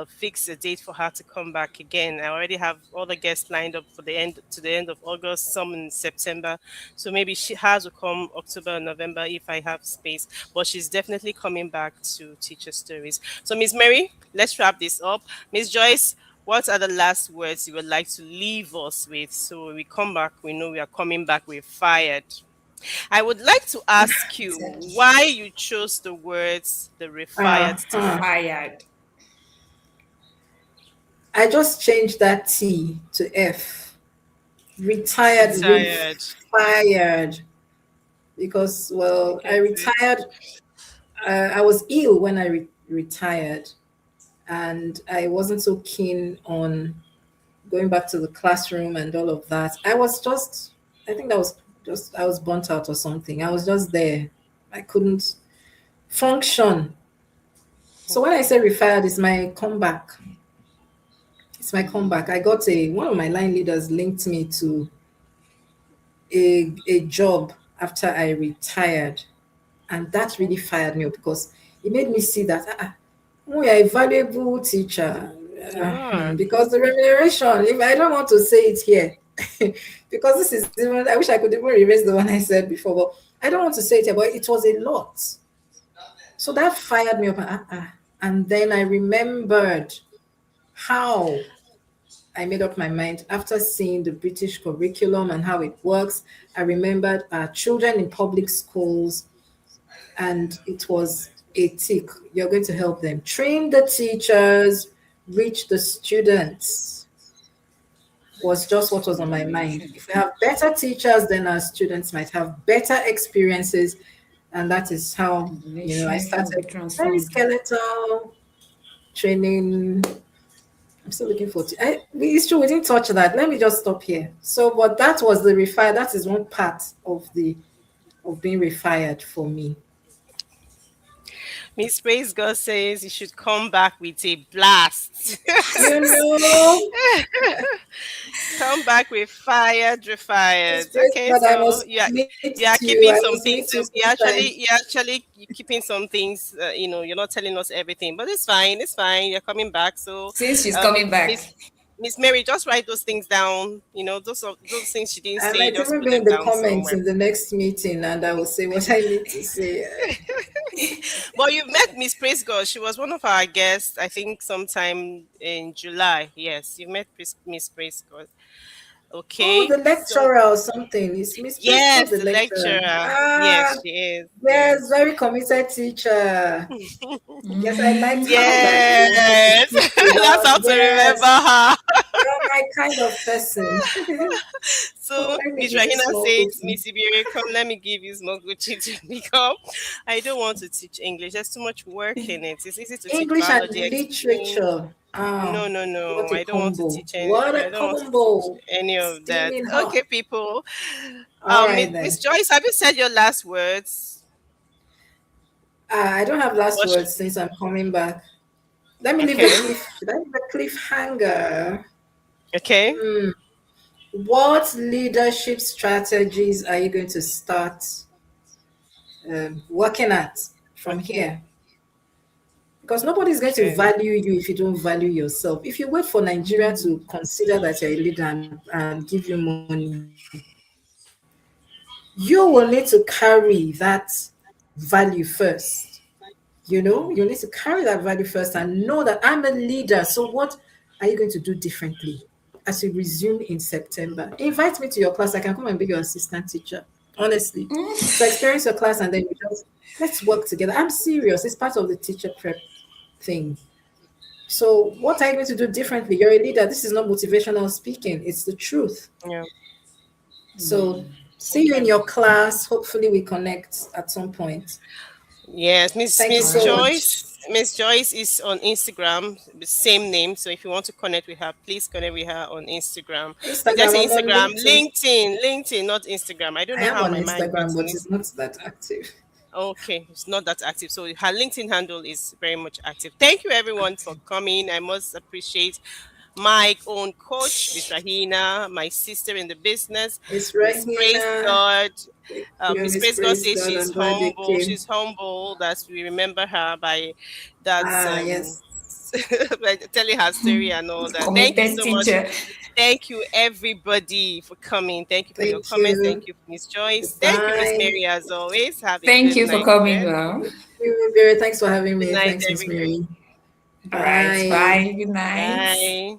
fix a date for her to come back again. I already have all the guests lined up for the end of August, some in September. So maybe she has to come October or November if I have space. But she's definitely coming back to teacher stories. So Miss Mary, let's wrap this up. Miss Joyce, what are the last words you would like to leave us with? So when we come back, we know we are coming back with fired. I would like to ask you Exactly. why you chose the words the refired Uh-huh. teacher. Fired. I just changed that T to F. Retired, Retired. refired. Because, I well, I get it. retired. I was ill when I retired, and I wasn't so keen on going back to the classroom and all of that. I think that was just, I was burnt out or something. I was just there. I couldn't function. So when I say refired, it's my comeback. It's my comeback. I got one of my line leaders linked me to a job after I retired. And that really fired me up because it made me see that oh, you're a valuable teacher. You are. Because the remuneration, if I don't want to say it here, because this is even, I wish I could even erase the one I said before, but I don't want to say it here, but it was a lot. So that fired me up. And then I remembered how I made up my mind after seeing the British curriculum and how it works. I remembered children in public schools, and it was a tick. You're going to help them train the teachers, reach the students. Was just what was on my mind. Amazing. If we have better teachers, then our students might have better experiences, and that is how The I nation will be started very transformed. skeletal training. I'm still looking forward to. It's true we didn't touch that. Let me just stop here. So, but that was the refire. That is one part of being refired for me. Miss Praise God says you should come back with a blast. You know, Come back with fired, refired. it's praise Okay, God. I so must yeah, meet you are you. keeping I some must things. meet you You sometimes. actually you keeping some things. You're not telling us everything, but it's fine. It's fine. You're coming back. So, Since she's coming back. Miss Mary, just write those things down. Those things she didn't I say. might Just even put be in them the down comments somewhere. in the next meeting, and I will say what I need to say. But you've met Miss Praise God. She was one of our guests, I think, sometime in July. Yes, you met Miss Praise God. Oh, Okay, the so lecturer or something. Is Miss Prescott yes, the the lecturer? lecturer. Yes, Ah, she is. yes, Yes. very committed teacher. Yes, I liked how that she knew how to Yes. speak to That's her. how to remember Yes, her. you're my kind of person. Come, So let me Miss give you Rahina small says, cookie. Miss Ibiri, come, let me give you small Gucci to become. I don't want to teach English. There's too much work in it. It's easy to teach English and biology, explain. literature. Ah, No, no, what no. a I don't want to combo. teach any. What a I don't want to teach combo. any of that. Steaming hot. Okay, people. All right Miss then. Joyce, have you said your last words? I don't have last What? words since I'm coming back. Let me leave the Okay. cliff. Should I leave the cliffhanger? Okay. Hmm. What leadership strategies are you going to start working at from Okay. here? Because nobody's going to Okay. value you if you don't value yourself. If you wait for Nigeria to consider that you're a leader and give you money, you will need to carry that value first. You need to carry that value first and know that I'm a leader. So what are you going to do differently as you resume in September? Invite me to your class. I can come and be your assistant teacher. Honestly. So experience your class and then we just let's work together. I'm serious. It's part of the teacher prep thing. So what are you going to do differently? You're a leader. This is not motivational speaking. It's the truth. Yeah. So see you in Okay. your class. Hopefully we connect at some point. Yes, Thank you All Miss so right. much. Joyce. Miss Joyce is on Instagram, the same name. So if you want to connect with her, please connect with her on Instagram. Did I Instagram, say I'm on Instagram? LinkedIn. LinkedIn, not Instagram. I don't I know am how on my mind got Instagram, on but this. it's not that active. Okay, it's not that active. So her LinkedIn handle is very much active. Thank you everyone for coming. I must appreciate my own coach, Miss Rahina, my sister in the business, Miss Miss Praise Regina. God. Thank you, Miss Miss Praise God Praise says God. she's I'm glad you humble. came. She's humble. That we remember her by that Ah, yes. by telling her story and all that. Thank you Committed so much. teacher. Thank you everybody for coming. Thank you for your Thank comments. Thank you. you, Miss Joyce. Thank you, Miss Goodbye. Mary, as always. Have a Thank good you for night, coming, rest. ma'am. Very, thanks for having Good me. night, Thanks, Miss everyone. Mary. All right. Bye. Bye. Good night. Bye.